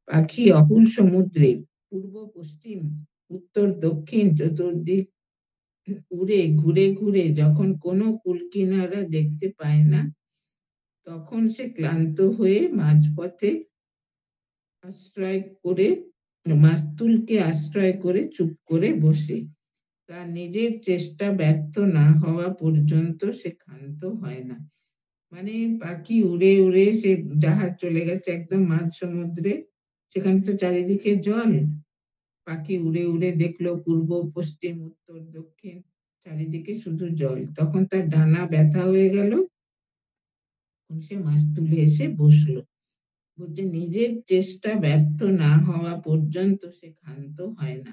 পাখি অকুল সমুদ্রে পূর্ব পশ্চিম উত্তর দক্ষিণ চতুর্দিক উড়ে ঘুরে ঘুরে যখন কোনো কুল কিনারা দেখতে পায় না, তখন সে ক্লান্ত হয়ে মাঝপথে আশ্রয় করে মাস্তুলকে আশ্রয় করে চুপ করে বসে। তার নিজের চেষ্টা ব্যর্থ না হওয়া পর্যন্ত সে ক্ষান্ত হয় না। মানে পাখি উড়ে উড়ে সে জাহাজ চলে গেছে একদম মাঝ সমুদ্রে, সেখানে তো চারিদিকে জল। পাখি উড়ে উড়ে দেখলো পূর্ব পশ্চিম উত্তর দক্ষিণ চারিদিকে শুধু জল, তখন তার ডানা ব্যথা হয়ে গেল, সে মাছ তুলে এসে বসলো। বলছে নিজের চেষ্টা ব্যর্থ না হওয়া পর্যন্ত সে ক্ষান্ত হয় না।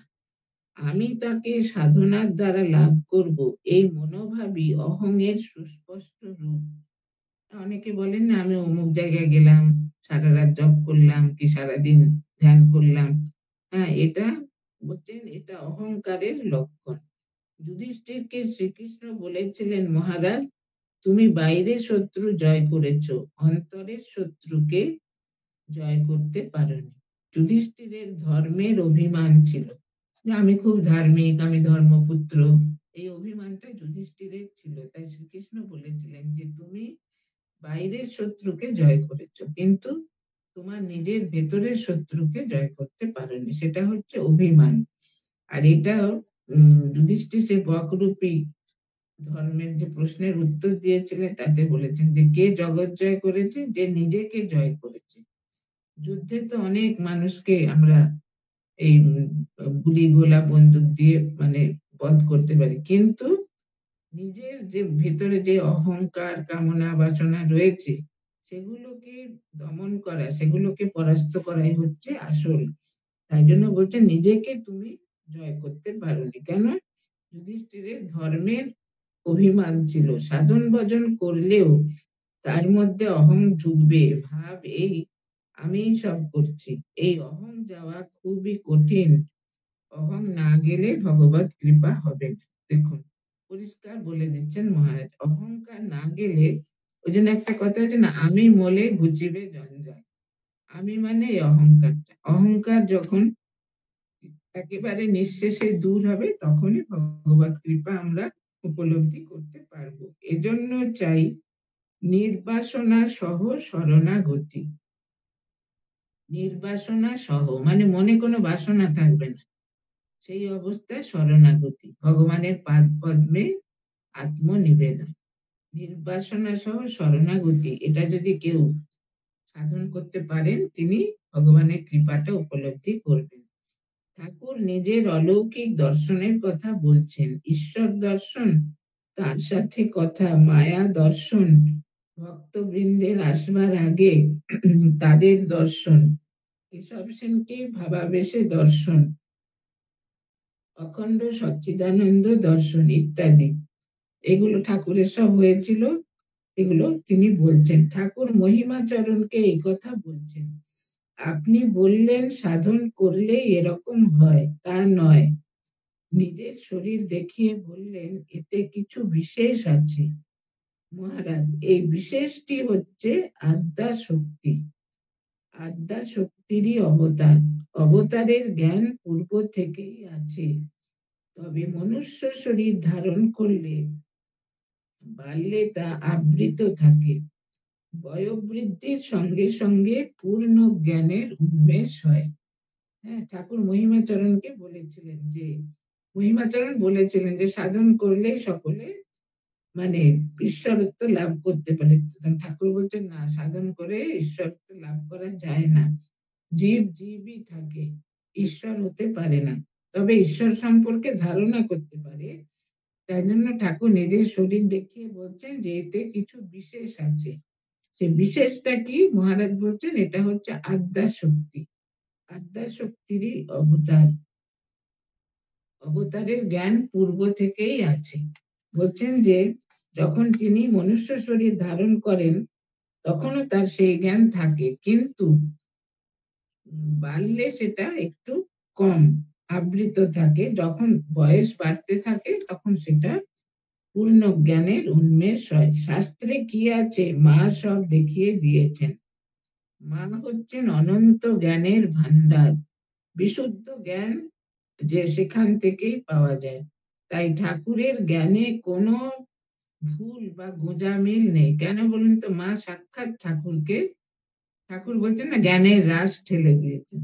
আমি তাকে সাধনার দ্বারা লাভ করব, এই মনোভাবই অহংয়ের সুস্পষ্ট রূপ। অনেকে বলেন না, আমি অমুক জায়গায় গেলাম, সারা রাত জপ করলাম কি সারাদিন ধ্যান করলাম। হ্যাঁ, এটা বলছেন এটা অহংকারের লক্ষণ। যুধিষ্ঠিরকে শ্রীকৃষ্ণ বলেছিলেন, মহারাজ তুমি বাইরের শত্রু জয় করেছো, অন্তরের শত্রুকে জয় করতে পারোনি। যুধিষ্ঠিরের ধর্মের অভিমান ছিল যে আমি খুব ধার্মিক, আমি ধর্মপুত্র, এই অভিমানটা যুধিষ্ঠিরের ছিল। তাই শ্রীকৃষ্ণ বলেছিলেন যে তুমি বাইরের শত্রুকে জয় করেছো, কিন্তু তোমার নিজের ভেতরের শত্রুকে জয় করতে পারোনি, সেটা হচ্ছে অভিমান। আর এটা যুধিষ্ঠির সে বকরূপী ধর্মের যে প্রশ্নের উত্তর দিয়েছিলেন তাতে বলেছেন যে কে জগৎ জয় করেছে, যে নিজেকে জয় করেছে। যুদ্ধে তো অনেক মানুষকে আমরা এই গুলি গোলা বন্দুক দিয়ে মানে বধ করতে পারি, কিন্তু নিজের যে ভেতরে যে অহংকার কামনা বাসনা রয়েছে সেগুলোকে দমন করা, সেগুলোকে পরাস্ত করাই হচ্ছে আসল। তাই জন্য বলছে নিজেকে তুমি জয় করতে পারোনি। কেন? যুধিষ্ঠিরের ধর্মের অভিমান ছিল। সাধন ভজন করলেও তার মধ্যে অহং ঢুকবে, ভাব এই আমি সব করছি, এই অহং যাওয়া খুবই কঠিন। অহং না গেলে ভগবত কৃপা হবে না। দেখুন পরিষ্কার বলে দিচ্ছেন মহারাজ, অহংকার না গেলে, ওই জন্য একটা কথা আছে না, আমি মলে ঘুচিবে জঞ্জাল। আমি মানে অহংকারটা, অহংকার যখন একেবারে নিঃশেষে দূর হবে তখনই ভগবত কৃপা আমরা উপলব্ধি করতে পারবো। এজন্য চাই নির্বাসনা সহ শরণাগতি। নির্বাসনা সহ মানে মনে কোনো বাসনা থাকবে না, সেই অবস্থায় শরণাগতি, ভগবানের পাদ পদ্মে আত্মনিবেদন। নির্বাসনা সহ শরণাগতি, এটা যদি কেউ সাধন করতে পারেন তিনি ভগবানের কৃপাটা উপলব্ধি করবেন। ঠাকুর নিজের অলৌকিক দর্শনের কথা বলছেন। ঈশ্বর দর্শন, তার সাথে কথা মায়া দর্শন, ভক্তবৃন্দের আসবার আগে তাদের দর্শন, কেশব সেনকে ভাবাবেশে দর্শন, অখণ্ড সচ্চিদানন্দ দর্শন ইত্যাদি, এগুলো ঠাকুরের সব হয়েছিল। এগুলো তিনি বলছেন। ঠাকুর মহিমাচরণকে এই কথা বলছেন। আপনি বললেন সাধন করলে এরকম হয়, তা নয়। নিজের শরীর দেখিয়ে বললেন এতে কিছু বিশেষ আছে। মহারাজ, এই বিশেষটি হচ্ছে আদ্যা শক্তি। আদ্যা শক্তিরই অবতার। অবতারের জ্ঞান পূর্ব থেকেই আছে, তবে মনুষ্য শরীর ধারণ করলে বাড়লে তা আবৃত থাকে। বয়োবৃদ্ধির সঙ্গে সঙ্গে পূর্ণ জ্ঞানের উন্মেষ হয়। হ্যাঁ, ঠাকুর মহিমাচরণকে বলেছিলেন যে, মহিমাচরণ বলেছিলেন যে সাধন করলেই সকলে মানে ঈশ্বরত্ব লাভ করতে পারে। ঠাকুর বলছেন না, সাধন করে ঈশ্বরত্ব লাভ করা যায় না। জীব জীবই থাকে, ঈশ্বর হতে পারে না। তবে ঈশ্বর সম্পর্কে ধারণা করতে পারে। তাই জন্য ঠাকুর নিজের শরীর দেখিয়ে বলছেন যে এতে কিছু বিশেষ আছে। সে বিশেষটা কি? মহারাজ বলছেন এটা হচ্ছে আদ্যা শক্তি। আদ্যা শক্তিরই অবতার। অবতারের জ্ঞান পূর্ব থেকেই আছে। বলছেন যে যখন তিনি মনুষ্য শরীর ধারণ করেন তখনও তার সেই জ্ঞান থাকে, কিন্তু বাড়লে সেটা একটু কম আবৃত থাকে। যখন বয়স বাড়তে থাকে তখন সেটা পূর্ণ জ্ঞানের উন্মেষ হয়। শাস্ত্রে কি আছে মা সব দেখিয়ে দিয়েছেন। মা হচ্ছেন অনন্ত জ্ঞানের ভান্ডার, বিশুদ্ধ জ্ঞান যে সেখান থেকেই পাওয়া যায়। তাই ঠাকুরের জ্ঞানে কোনো ভুল বা গোঁজামিল নেই। কেন বলুন তো? মা সাক্ষাৎ ঠাকুরকে, ঠাকুর বলছেন না জ্ঞানের রাস ঠেলে দিয়েছেন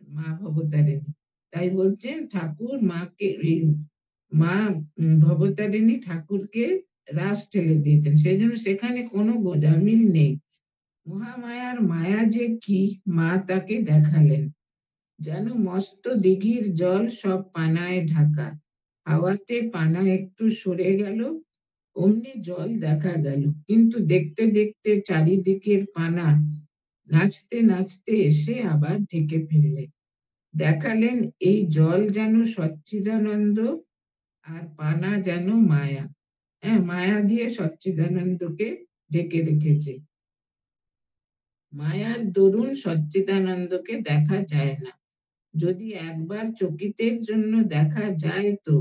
মা ভবতারিণী। তাই বলছেন ঠাকুর মাকে, মা ভবতারিণী ঠাকুরকে রাস ঠেলে দিয়েছেন, সেই জন্য সেখানে কোনো গোঁজামিল নেই। মহামায়ার মায়া যে কি মা তাকে দেখালেন। যেন মস্ত দিঘির জল সব পানায় ঢাকা, হাওয়াতে পানা একটু সরে গেল, অমনি জল দেখা গেল। কিন্তু দেখতে দেখতে চারিদিকের পানা নাচতে নাচতে এসে আবার ঢেকে ফেললে। দেখালেন এই জল যেন সচ্চিদানন্দ আর পানা যেন মায়া। হ্যাঁ, মায়া দিয়ে সচ্চিদানন্দকে ঢেকে রেখেছে। মায়ার দরুন সচ্চিদানন্দকে দেখা যায় না। যদি একবার চকিতের জন্য দেখা যায় তো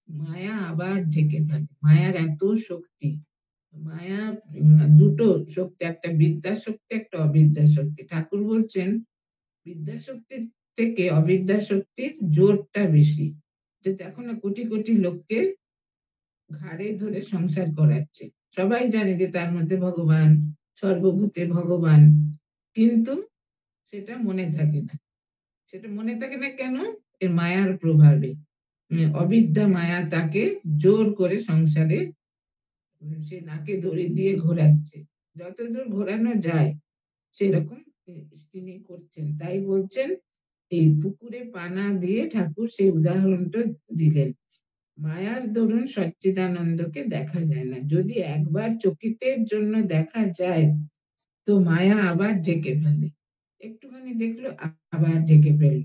মায়া আবার ঢেকে ফেলে। মায়ার এত শক্তি। মায়া দুটো শক্তি, একটা বিদ্যা শক্তি, একটা অবিদ্যা শক্তি। ঠাকুর বলছেন বিদ্যা শক্তির থেকে অবিদ্যা শক্তির জোরটা বেশি। যে দেখো না, কোটি কোটি লোককে ঘাড়ে ধরে সংসার করাচ্ছে, সবাই জানে যে তার মধ্যে ভগবান, সর্বভূতে ভগবান, কিন্তু সেটা মনে থাকে না। সেটা মনে থাকে না কেন? এর মায়ার প্রভাবে। অবিদ্যা মায়া তাকে জোর করে সংসারে সে নাকে দড়ি দিয়ে ঘোরাচ্ছে। যতদূর ঘোরানো যায় সেরকম তিনি করছেন। তাই বলছেন এই পুকুরে পানা দিয়ে ঠাকুর সেই উদাহরণটা দিলেন। মায়ার দরুন সচ্চিদানন্দকে দেখা যায় না। যদি একবার চকিতের জন্য দেখা যায় তো মায়া আবার ঢেকে ফেলে। একটুখানি দেখলো আবার ঢেকে ফেলল।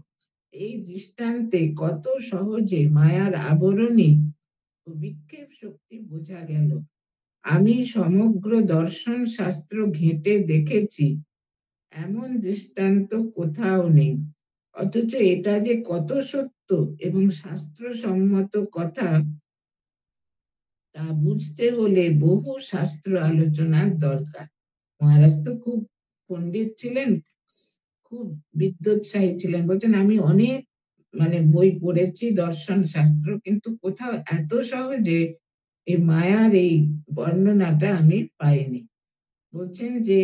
এই দৃষ্টান্তে কত সহজে মায়ার আবরণী ও বিক্ষেপ শক্তি বোঝা গেল। আমি সমগ্র দর্শন শাস্ত্র ঘেঁটে দেখেছি, এমন দৃষ্টান্ত কোথাও নেই। অথচ এটা যে কত সত্য এবং শাস্ত্রসম্মত কথা তা বুঝতে হলে বহু শাস্ত্র আলোচনার দরকার। মহারাজ তো খুব পণ্ডিত ছিলেন, খুব বিদ্যোৎসাহী ছিলেন। বলছেন আমি অনেক বই পড়েছি দর্শন শাস্ত্র, কিন্তু কোথাও এত সহজে এই মায়ার এই বর্ণনাটা আমি পাইনি। বলছেন যে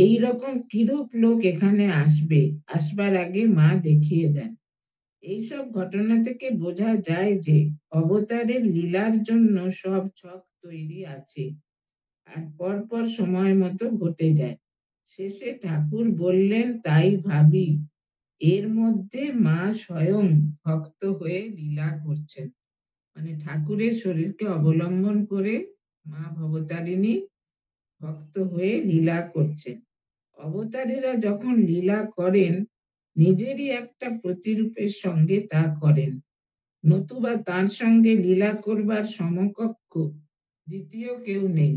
এই রকম কিরূপ লোক এখানে আসবে, আসবার আগে মা দেখিয়ে দেন। এইসব ঘটনা থেকে বোঝা যায় যে অবতারের লীলার জন্য সব ছক তৈরি আছে, আর পরপর সময় মতো ঘটে যায়। শেষে ঠাকুর বললেন, তাই ভাবি এর মধ্যে মা স্বয়ং ভক্ত হয়ে লীলা করছেন। মানে ঠাকুরের শরীরকে অবলম্বন করে মা ভবতারিণী ভক্ত হয়ে লীলা করছেন। অবতারীরা যখন লীলা করেন নিজেরই একটা প্রতিরূপের সঙ্গে তা করেন, নতুবা তার সঙ্গে লীলা করবার সমকক্ষ দ্বিতীয় কেউ নেই।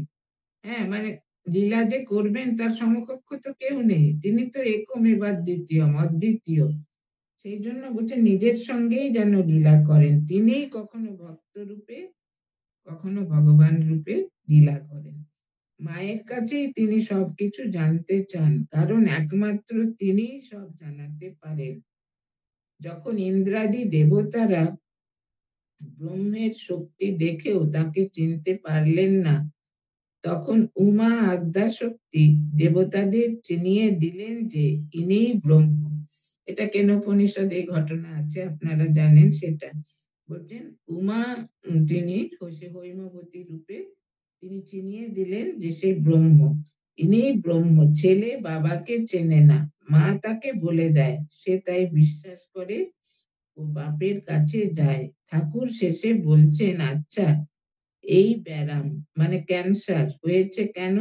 হ্যাঁ, মানে লীলা যে করবেন তার সমকক্ষ তো কেউ নেই, তিনি তো একম এবার দ্বিতীয় অদ্বিতীয়। সেই জন্য বলছে নিজের সঙ্গেই যেন লীলা করেন, তিনি কখনো ভক্ত রূপে কখনো ভগবান রূপে লীলা করেন। মায়ের কাছেই তিনি সবকিছু জানতে চান, কারণ একমাত্র তিনিই সব জানাতে পারেন। যখন ইন্দ্রাদি দেবতারা ব্রহ্মের শক্তি দেখেও তাকে চিনতে পারলেন না, তখন উমা আদ্যাশক্তি দেবতাদের চিনিয়ে দিলেন যে ইনিই ব্রহ্ম। এটা কেন উপনিষদে এই ঘটনা আছে, আপনারা জানেন সেটা। বলছেন উমা তিনি হৈমবতী রূপে তিনি চিনিয়ে দিলেন যে সেই ব্রহ্ম, ইনিই ব্রহ্ম। ছেলে বাবাকে চেনে না, মা তাকে বলে দেয়, সে তাই বিশ্বাস করে ও বাপের কাছে যায়। ঠাকুর শেষে বলছেন, আচ্ছা এই ব্যারাম মানে ক্যান্সার হয়েছে কেন,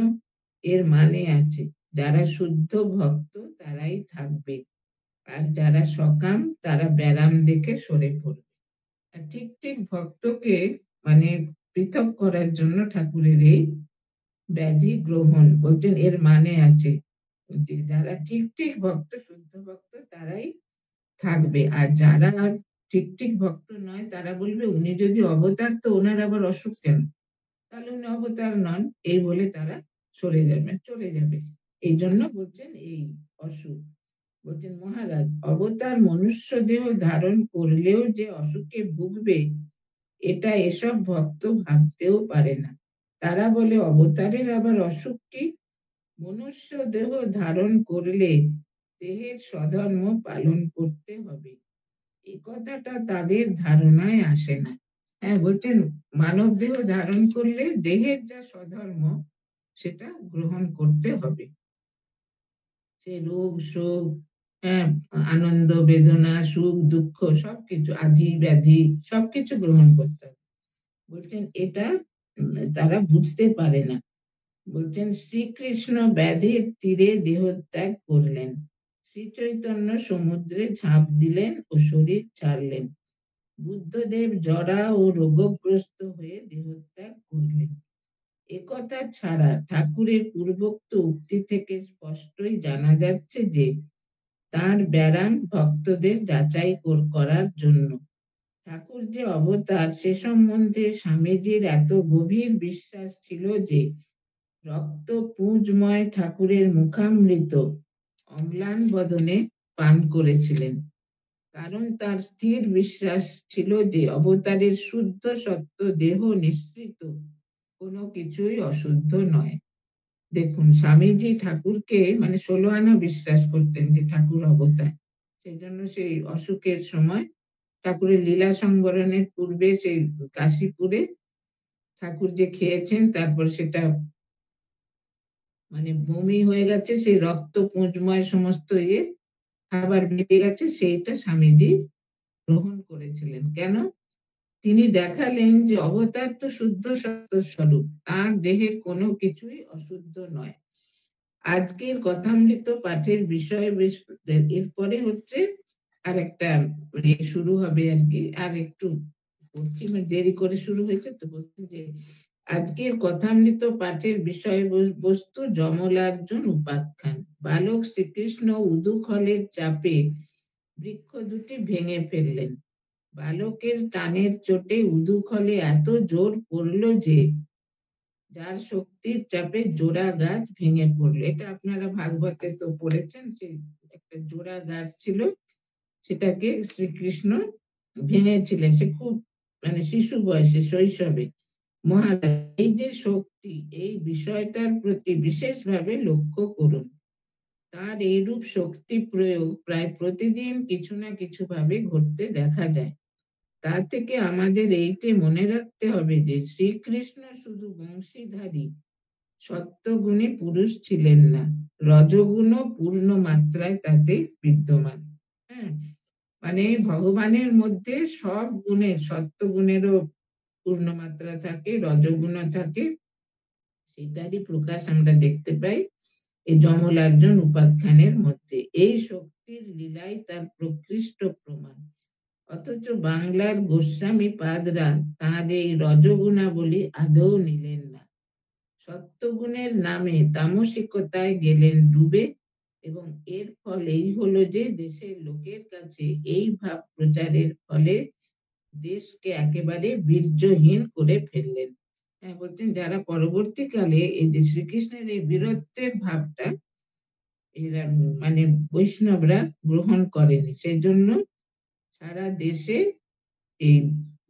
এর মানে আছে যারা শুদ্ধ ভক্ত তারাই থাকবে, আর যারা সকাম তারা ব্যারাম দেখে সরে পড়বে। ঠিক ঠিক ভক্তকে মানে পৃথক করার জন্য ঠাকুরের এই ব্যাধি গ্রহণ। বলছেন এর মানে আছে যে যারা ঠিক ঠিক ভক্ত শুদ্ধ ভক্ত তারাই থাকবে, আর যারা ঠিক ঠিক ভক্ত নয় তারা বলবে উনি যদি অবতার তো ওনার আবার অসুখ কেন, তাহলে উনি অবতার নন, এই বলে তারা সরে যাবে চলে যাবে। এই জন্য বলছেন এই অসুখ। বলছেন মহারাজ অবতার মনুষ্য দেহ ধারণ করলেও যে অসুখে ভুগবে এটা এসব ভক্ত ভাবতেও পারে না। তারা বলে অবতারের আবার অসুখ কি, মনুষ্য দেহ ধারণ করলে দেহের স্বধর্ম পালন করতে হবে, এই কথাটা তাদের ধারণায় আসে না। হ্যাঁ, বলছেন মানব দেহ ধারণ করলে দেহের যা স্বধর্ম সেটা গ্রহণ করতে হবে। সে রোগ শোক, হ্যাঁ, আনন্দ বেদনা সুখ দুঃখ সবকিছু আদি ব্যাধি সবকিছু গ্রহণ করতে হবে। বলছেন এটা তারা বুঝতে পারে না। বলছেন শ্রীকৃষ্ণ ব্যাধির তীরে দেহত্যাগ করলেন, শ্রী চৈতন্য সমুদ্রে ঝাঁপ দিলেন ও শরীর ছাড়লেন, বুদ্ধদেব জরা ও রোগগ্রস্ত হয়ে দেহত্যাগ করলেন। একথা ছাড়া ঠাকুরের পূর্বোক্ত উক্তি থেকে স্পষ্টই জানা যাচ্ছে যে তার ব্যারাম ভক্তদের যাচাই করার জন্য। ঠাকুর যে অবতার সে সম্বন্ধে স্বামীজির এত গভীর বিশ্বাস ছিল যে রক্ত পুঁজময় ঠাকুরের মুখামৃত অম্লান বদনে পান করেছিলেন, কারণ তার স্থির বিশ্বাস ছিল যে অবতারের শুদ্ধ সত্য দেহ নিঃসৃত কোনো কিছুই অশুদ্ধ নয়। দেখুন স্বামীজি ঠাকুরকে মানে 16 আনা বিশ্বাস করতেন যে ঠাকুর অবতার। সেই জন্য সেই অসুখের সময় ঠাকুরের লীলা সংবরণের পূর্বে সেই কাশীপুরে ঠাকুর যে খেয়েছেন তারপর সেটা মানে বমি হয়ে গেছে, সেই রক্ত পুঁজময় সমস্ত খাবার বেরিয়ে গেছে, সেইটা স্বামীজি গ্রহণ করেছিলেন। কেন? তিনি দেখালেন যে অবতার তো শুদ্ধ সত্য স্বরূপ, তার দেহের কোনো কিছুই অশুদ্ধ নয়। আজকের কথামৃত পাঠের বিষয় এরপরে হচ্ছে আর একটা শুরু হবে আর কি, আর একটু দেরি করে শুরু হয়েছে তো। বলছেন যে আজকের কথামৃত পাঠের বিষয় বস্তু যমলার্জুন উপাখ্যান। বালক শ্রীকৃষ্ণ উদুখলের চাপে বৃক্ষ দুটি ভেঙে ফেললেন। বালকের টানের চোটে উদুখলে এত জোর পড়লো যে যার শক্তির চাপে জোড়া গাছ ভেঙে পড়লো। এটা আপনারা ভাগবতে তো পড়েছেন, সেই একটা জোড়া গাছ ছিল সেটাকে শ্রীকৃষ্ণ ভেঙেছিলেন। সে খুব মানে শিশু বয়সে শৈশবে, মহারাজ, এই যে শক্তি, এই বিষয়টার প্রতি বিশেষভাবে লক্ষ্য করুন। তার এইরূপ শক্তি প্রয়োগ প্রায় প্রতিদিন কিছু না কিছু ভাবে ঘটতে দেখা যায়। তা থেকে আমাদের এইটি মনে রাখতে হবে যে শ্রীকৃষ্ণ শুধু বংশীধারী সত্যগুণী পুরুষ ছিলেন না, রজগুণও পূর্ণ মাত্রায় তাতে বিদ্যমান। হ্যাঁ, মানে ভগবানের মধ্যে সব গুণের, সত্যগুণেরও পূর্ণ মাত্রা থাকে, রজগুণও থাকে, সেটারই প্রকাশ আমরা দেখতে পাই এই যমলার্জুন উপাখ্যানের মধ্যে। এই শক্তির লীলাই তার প্রকৃষ্ট প্রমাণ। অথচ বাংলার গোস্বামী পাদরা তাঁর এই রজগুণাবলী আদৌ নিলেন না। সত্যগুণের নামে তামসিকতায় গেলেন ডুবে, এবং এর ফল এই হলো যে দেশের লোকের কাছে এই ভাব প্রচারের ফলে দেশকে একেবারে বীর্যহীন করে ফেললেন। হ্যাঁ, বলছেন যারা পরবর্তীকালে এই যে শ্রীকৃষ্ণের এই বীরত্বের ভাবটা এরা মানে বৈষ্ণবরা গ্রহণ করেনি, সেই জন্য সারা দেশে এই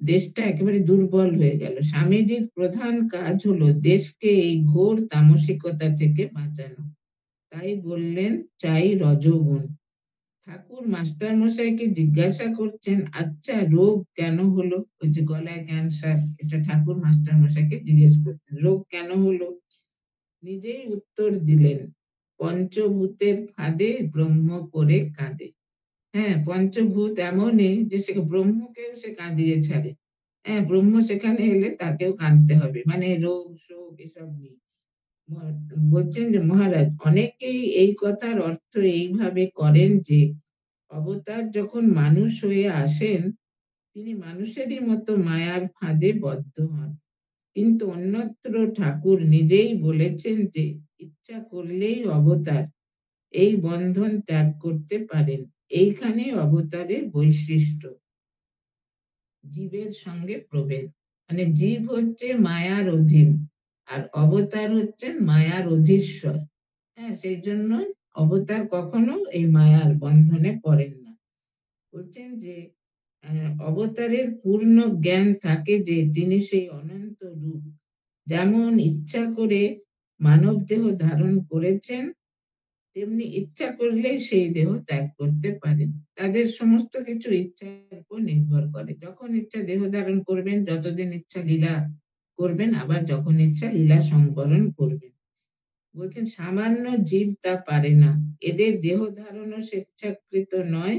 দেশটা একেবারে দুর্বল হয়ে গেল। স্বামীজির প্রধান কাজ হলো দেশকে এই ঘোর তামসিকতা থেকে বাঁচানো। তাই বললেন চাই রজগুণ। ঠাকুর মাস্টার মশাইকে জিজ্ঞাসা করছেন, আচ্ছা রোগ কেন হলো? ওই যে গলায় ক্যান্সার, এটা ঠাকুর মাস্টার মশাইকে জিজ্ঞেস করছেন, রোগ কেন হলো? নিজেই উত্তর দিলেন, পঞ্চভূতের ফাঁদে ব্রহ্ম পড়ে কাঁদে। হ্যাঁ, পঞ্চভূত এমনই যে সে ব্রহ্মকেও সে কাঁদিয়ে ছাড়ে। হ্যাঁ, ব্রহ্ম সেখানে এলে তাকেও কাঁদতে হবে, মানে রোগ শোক এসব নেই। বলছেন যে মহারাজ, অনেকেই এই কথার অর্থ এইভাবে করেন যে অবতার যখন মানুষ হয়ে আসেন, তিনি মানুষেরই মতো মায়ার ফাঁদে বদ্ধ হন। কিন্তু অন্যত্র ঠাকুর নিজেই বলেছেন যে ইচ্ছা করলেই অবতার এই বন্ধন ত্যাগ করতে পারেন। এইখানে অবতারের বৈশিষ্ট্য, জীবের সঙ্গে প্রভেদ। মানে জীব হচ্ছে মায়ার অধীন, আর অবতার হচ্ছেন মায়ার অধীশ্বর। হ্যাঁ, সেই জন্য অবতার কখনো এই মায়ার বন্ধনে পড়েন না। বলছেন যে অবতারের পূর্ণ জ্ঞান থাকে যে তিনি সেই অনন্ত রূপ, যেমন ইচ্ছা করে মানব দেহ ধারণ করেছেন, তেমনি ইচ্ছা করলে সেই দেহ ত্যাগ করতে পারেন। তাদের সমস্ত কিছু ইচ্ছার উপর নির্ভর করে। যখন ইচ্ছা দেহ ধারণ করবেন, যতদিন ইচ্ছা লীলা করবেন, আবার যখন ইচ্ছা লীলা সংবরণ করবেন। বলছেন সামান্য জীব তা পারে না, এদের দেহ ধারণও স্বেচ্ছাকৃত নয়,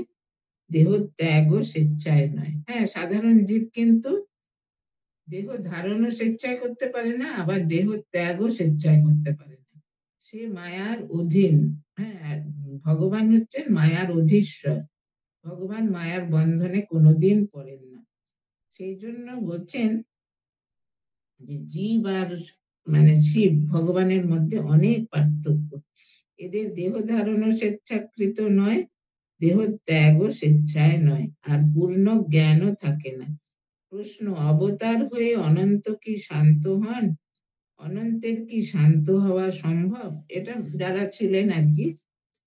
দেহ ত্যাগও স্বেচ্ছায় নয়। হ্যাঁ, সাধারণ জীব কিন্তু দেহ ধারণও স্বেচ্ছায় করতে পারে না, আবার দেহ ত্যাগও স্বেচ্ছায় করতে পারে না, সে মায়ার অধীন। হ্যাঁ, ভগবান হচ্ছেন মায়ার অধীশ্বর, ভগবান মায়ার বন্ধনে কোনোদিন পড়েন না। সেই জন্য বলছেন যে জীব আর মানে শিব ভগবানের মধ্যে অনেক পার্থক্য। এদের দেহ ধারণও স্বেচ্ছাকৃত নয়, দেহ ত্যাগও স্বেচ্ছায় নয়, আর পূর্ণ জ্ঞানও থাকে না। প্রশ্ন, অবতার হয়ে অনন্ত কি শান্ত হন? অনন্তের কি শান্ত হওয়া সম্ভব? এটা যারা ছিলেন আর কি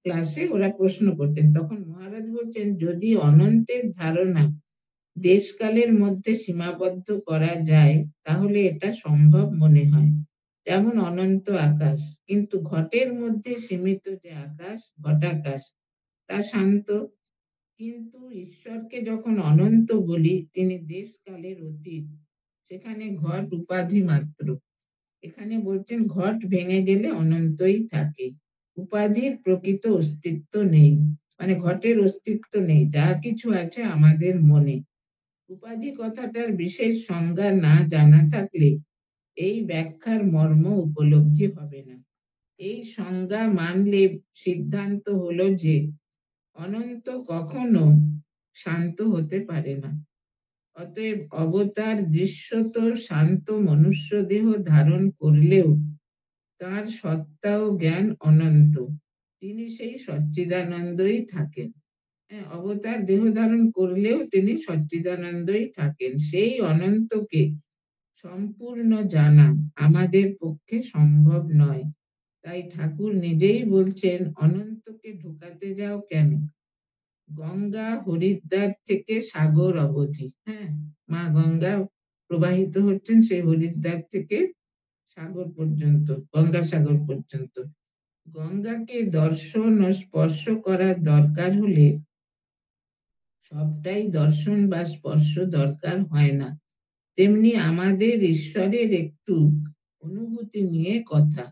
ক্লাসে, ওরা প্রশ্ন করতেন। তখন মহারাজ বলছেন, যদি অনন্তের ধারণা দেশকালের মধ্যে সীমাবদ্ধ করা যায় তাহলে এটা সম্ভব মনে হয়। যেমন অনন্ত আকাশ, কিন্তু ঘটের মধ্যে সীমিত যে আকাশ, ঘটাকাশ, তা শান্ত। কিন্তু ঈশ্বরকে যখন অনন্ত বলি, তিনি দেশকালের অতীত, সেখানে ঘট উপাধি মাত্র। এখানে বলছেন ঘট ভেঙে গেলে অনন্তই থাকে, উপাধির প্রকৃত অস্তিত্ব নেই। মানে ঘটের অস্তিত্ব নেই, যা কিছু আছে আমাদের মনে। উপাধি কথাটার বিশেষ সংজ্ঞা না জানা থাকলে এই ব্যাখ্যার মর্ম উপলব্ধি হবে না। এই সংজ্ঞা মানলে সিদ্ধান্ত হলো যে অনন্ত কখনো শান্ত হতে পারে না। অতএব অবতার দৃশ্যত শান্ত মনুষ্য দেহ ধারণ করলেও তার সত্তা ও জ্ঞান অনন্ত, তিনি সেই সচ্চিদানন্দই থাকেন। অবতার দেহ ধারণ করলেও তিনি সচ্চিদানন্দই থাকেন। সেই অনন্তকে সম্পূর্ণ জানা আমাদের পক্ষে সম্ভব নয়। তাই ঠাকুর নিজেই বলছেন, অনন্তকে ঢুকাতে যাও কেন? গঙ্গা হরিদ্বার থেকে সাগর অবধি, হ্যাঁ, মা গঙ্গা প্রবাহিত হচ্ছেন সেই হরিদ্বার থেকে সাগর পর্যন্ত, গঙ্গাসাগর পর্যন্ত। গঙ্গাকে দর্শন ও স্পর্শ করার দরকার হলে সবটাই দর্শন বা স্পর্শ দরকার হয় না। তেমনি আমাদের ঈশ্বরের একটু অনুভূতি নিয়ে কথা।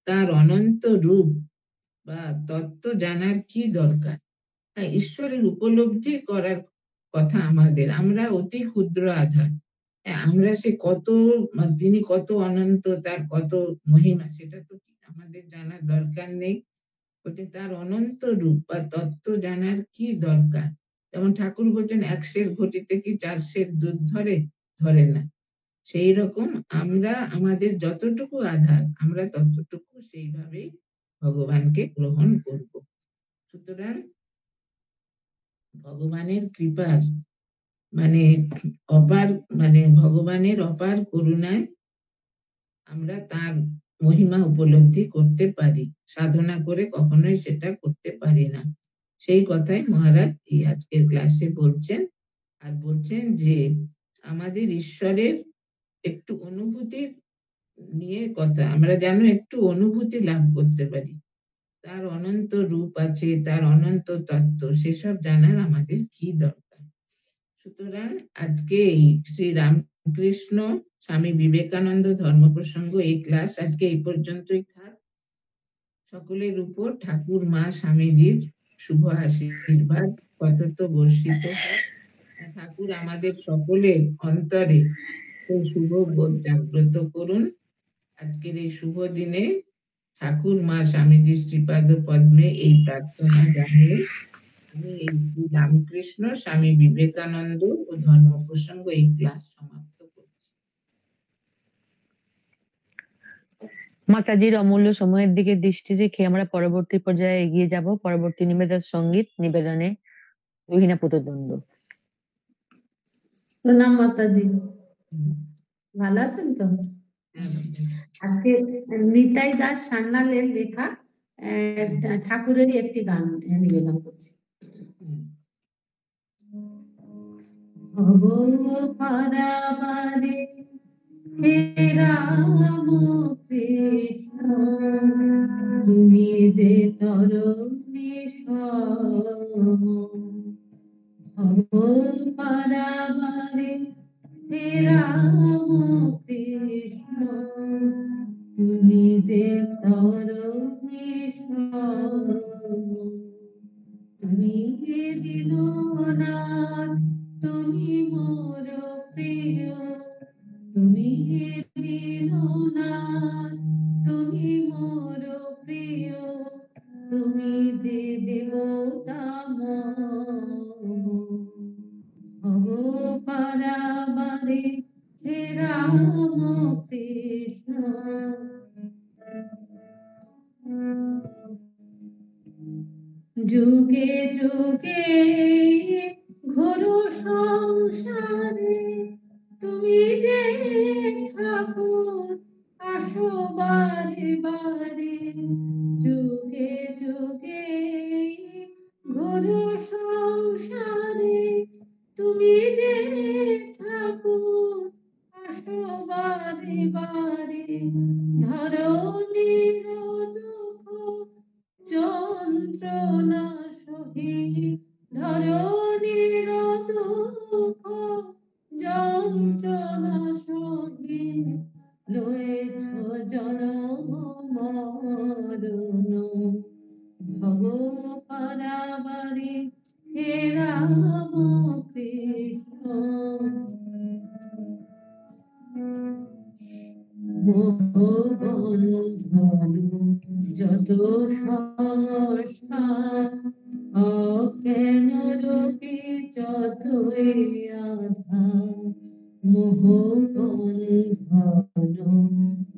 তার অনন্ত রূপ বা তত্ত্ব জানার কি দরকার? ঈশ্বরের উপলব্ধি করার কথা আমাদের। আমরা অতি ক্ষুদ্র আধার। আমরা সে কত, তিনি কত অনন্ত, তার কত মহিমা, সেটা তো আমাদের জানার দরকার নেই। তার অনন্ত রূপ বা তত্ত্ব জানার কি দরকার? যেমন ঠাকুর বলছেন, 1 সের ঘটিতে কি 4 সের দুধ ধরে? ধরে না। সেই রকম আমরা আমাদের যতটুকু আধার, আমরা ততটুকু সেইভাবেই ভগবানকে গ্রহণ করব। সুতরাং ভগবানের কৃপার ভগবানের অপার করুণায় আমরা তার মহিমা উপলব্ধি করতে পারি। সাধনা করে কখনোই সেটা করতে পারি না। সেই কথাই মহারাজ এই আজকের ক্লাসে বলছেন। আর বলছেন যে আমাদের ঈশ্বরের একটু অনুভূতি নিয়ে কথা। আমরা যেন একটু অনুভূতি লাভ করতে পারি। তার অনন্ত রূপ আছে, তার অনন্ত তত্ত্ব, সেসব জানার আমাদের কি দরকার। সুতরাং আজকে এই শ্রী রামকৃষ্ণ স্বামী বিবেকানন্দ ধর্ম প্রসঙ্গ এই ক্লাস আজকে এই পর্যন্তই থাক। সকলের উপর ঠাকুর মা স্বামীজির শুভ আশীর্বাদ সতত বর্ষিত হোক। ঠাকুর আমাদের সকলের অন্তরে সেই শুভ বোধ জাগ্রত করুন। আজকের এই শুভ দিনে ঠাকুর মা স্বামীজির শ্রীপাদ পদ্মে এই প্রার্থনা জানিয়ে আমি এই শ্রী রামকৃষ্ণ স্বামী বিবেকানন্দ ও ধর্ম প্রসঙ্গ এই ক্লাস সমাপ্ত করছি। মাতাজির অমূল্য সময়ের দিকে দৃষ্টি রেখে আমরা পরবর্তী পর্যায়ে এগিয়ে যাব। পরবর্তী নিবেদন সঙ্গীত নিবেদনে রোহিণা পুতদণ্ড। প্রণাম মাতাজি, ভালো আছেন তো? আজকে নিতাই দাস সান্যালের লেখা ঠাকুরেরই একটি গান নিবেদন করছি। পারাবারে হে রাম কৃষ্ণ, তুমি যে তরুণী পারাবারে হে রাম কৃষ্ণ, তুমি যে তরুণী তুমি দীননাথ, তুমি মোর প্রিয়, তুমি দীননাথ, তুমি মোর প্রিয়, তুমি যে দেবতাম পারাবারে হে রাম কৃষ্ণ। যুগে যুগে ঘোর সংসারে তুমি যে ঠাকুর আসো বারে বারে। যুগে যুগে ঘোর সংসারে তুমি যে ঠাকুর আসো বারে বারে। ধরণীর দুঃখ যন্ত্রণা সহি, ধরণীর দুঃখ যন্ত্রণা সহি, লয়েছ জনম মরণ। ভব পারাবারে হে রাম কৃষ্ণ। যত সংস্কার অজ্ঞান রূপী যতই আধার, মোহবন্ধন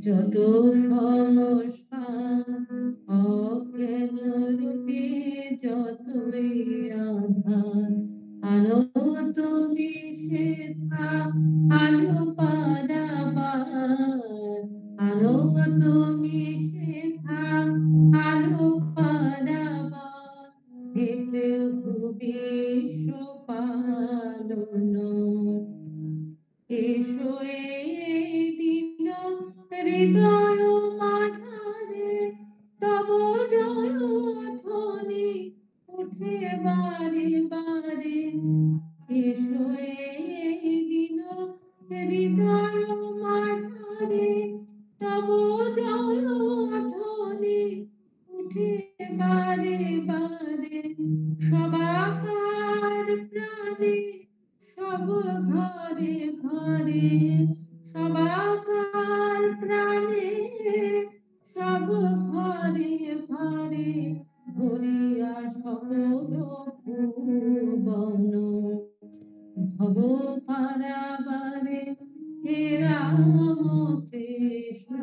যত সংস্কার অজ্ঞান রূপী যতই আধার, আলো তুমি সেথা আলো পারাবার, আলো তুমি সেথা আলো পারাবার, হে প্রভু বিশ্ব পালন। এসো জয়ধ্বনি উঠে বারে বারে, সবাকার প্রাণে সব ঘরে ঘরে, সবাকার প্রাণে সব ঘরে ঘরে, ভরিয়া সকল ভুবন। ভব পারাবারে হে রাম কৃষ্ণ,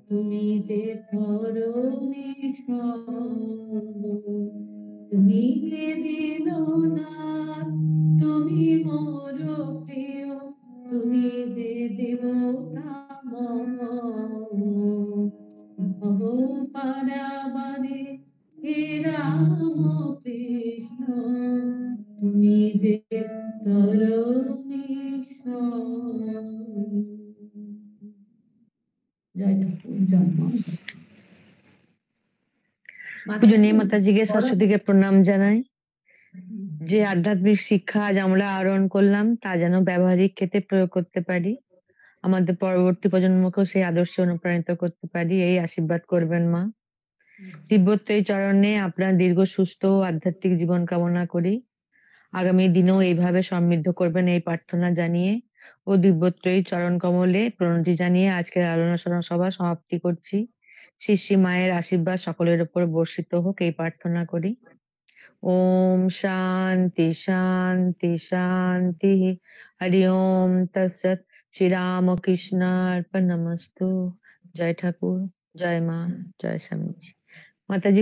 তুমি যে ধরণীশ, তুমি দীননাথ, তুমি মোর প্রিয়, তুমি যে দেবতা ভব পারাবারে হে রাম কৃষ্ণ, তুমি যে ধরণীশ। জয় ঠাকুর, জয় মা। পূজনীয় মাতাজিকে সরস্বতীকে প্রণাম জানাই। যে আধ্যাত্মিক শিক্ষা আজ আমরা আহরণ করলাম তা যেন ব্যবহারিক ক্ষেত্রে প্রয়োগ করতে পারি, আমাদের পরবর্তী প্রজন্মকেও সেই আদর্শে অনুপ্রাণিত করতে পারি, এই আশীর্বাদ করবেন মা। তিব্বতের চরণে আপনার দীর্ঘ সুস্থ ও আধ্যাত্মিক জীবন কামনা করি। আগামী দিনেও এইভাবে সমৃদ্ধ করবেন এই প্রার্থনা জানিয়ে ও দিব্যত্রয়ী চরণ কমলে প্রণতি জানিয়ে আজকের আলোচনা সভা সমাপ্তি করছি। শ্রী শ্রী মায়ের আশীর্বাদ সকলের উপর বর্ষিত হোক এই প্রার্থনা করি। ওম শান্তি শান্তি শান্তি। হরি ওম তৎসৎ। শ্রী রামকৃষ্ণ অর্পণমস্তু। জয় ঠাকুর, জয় মা, জয় স্বামীজি। মাতাজি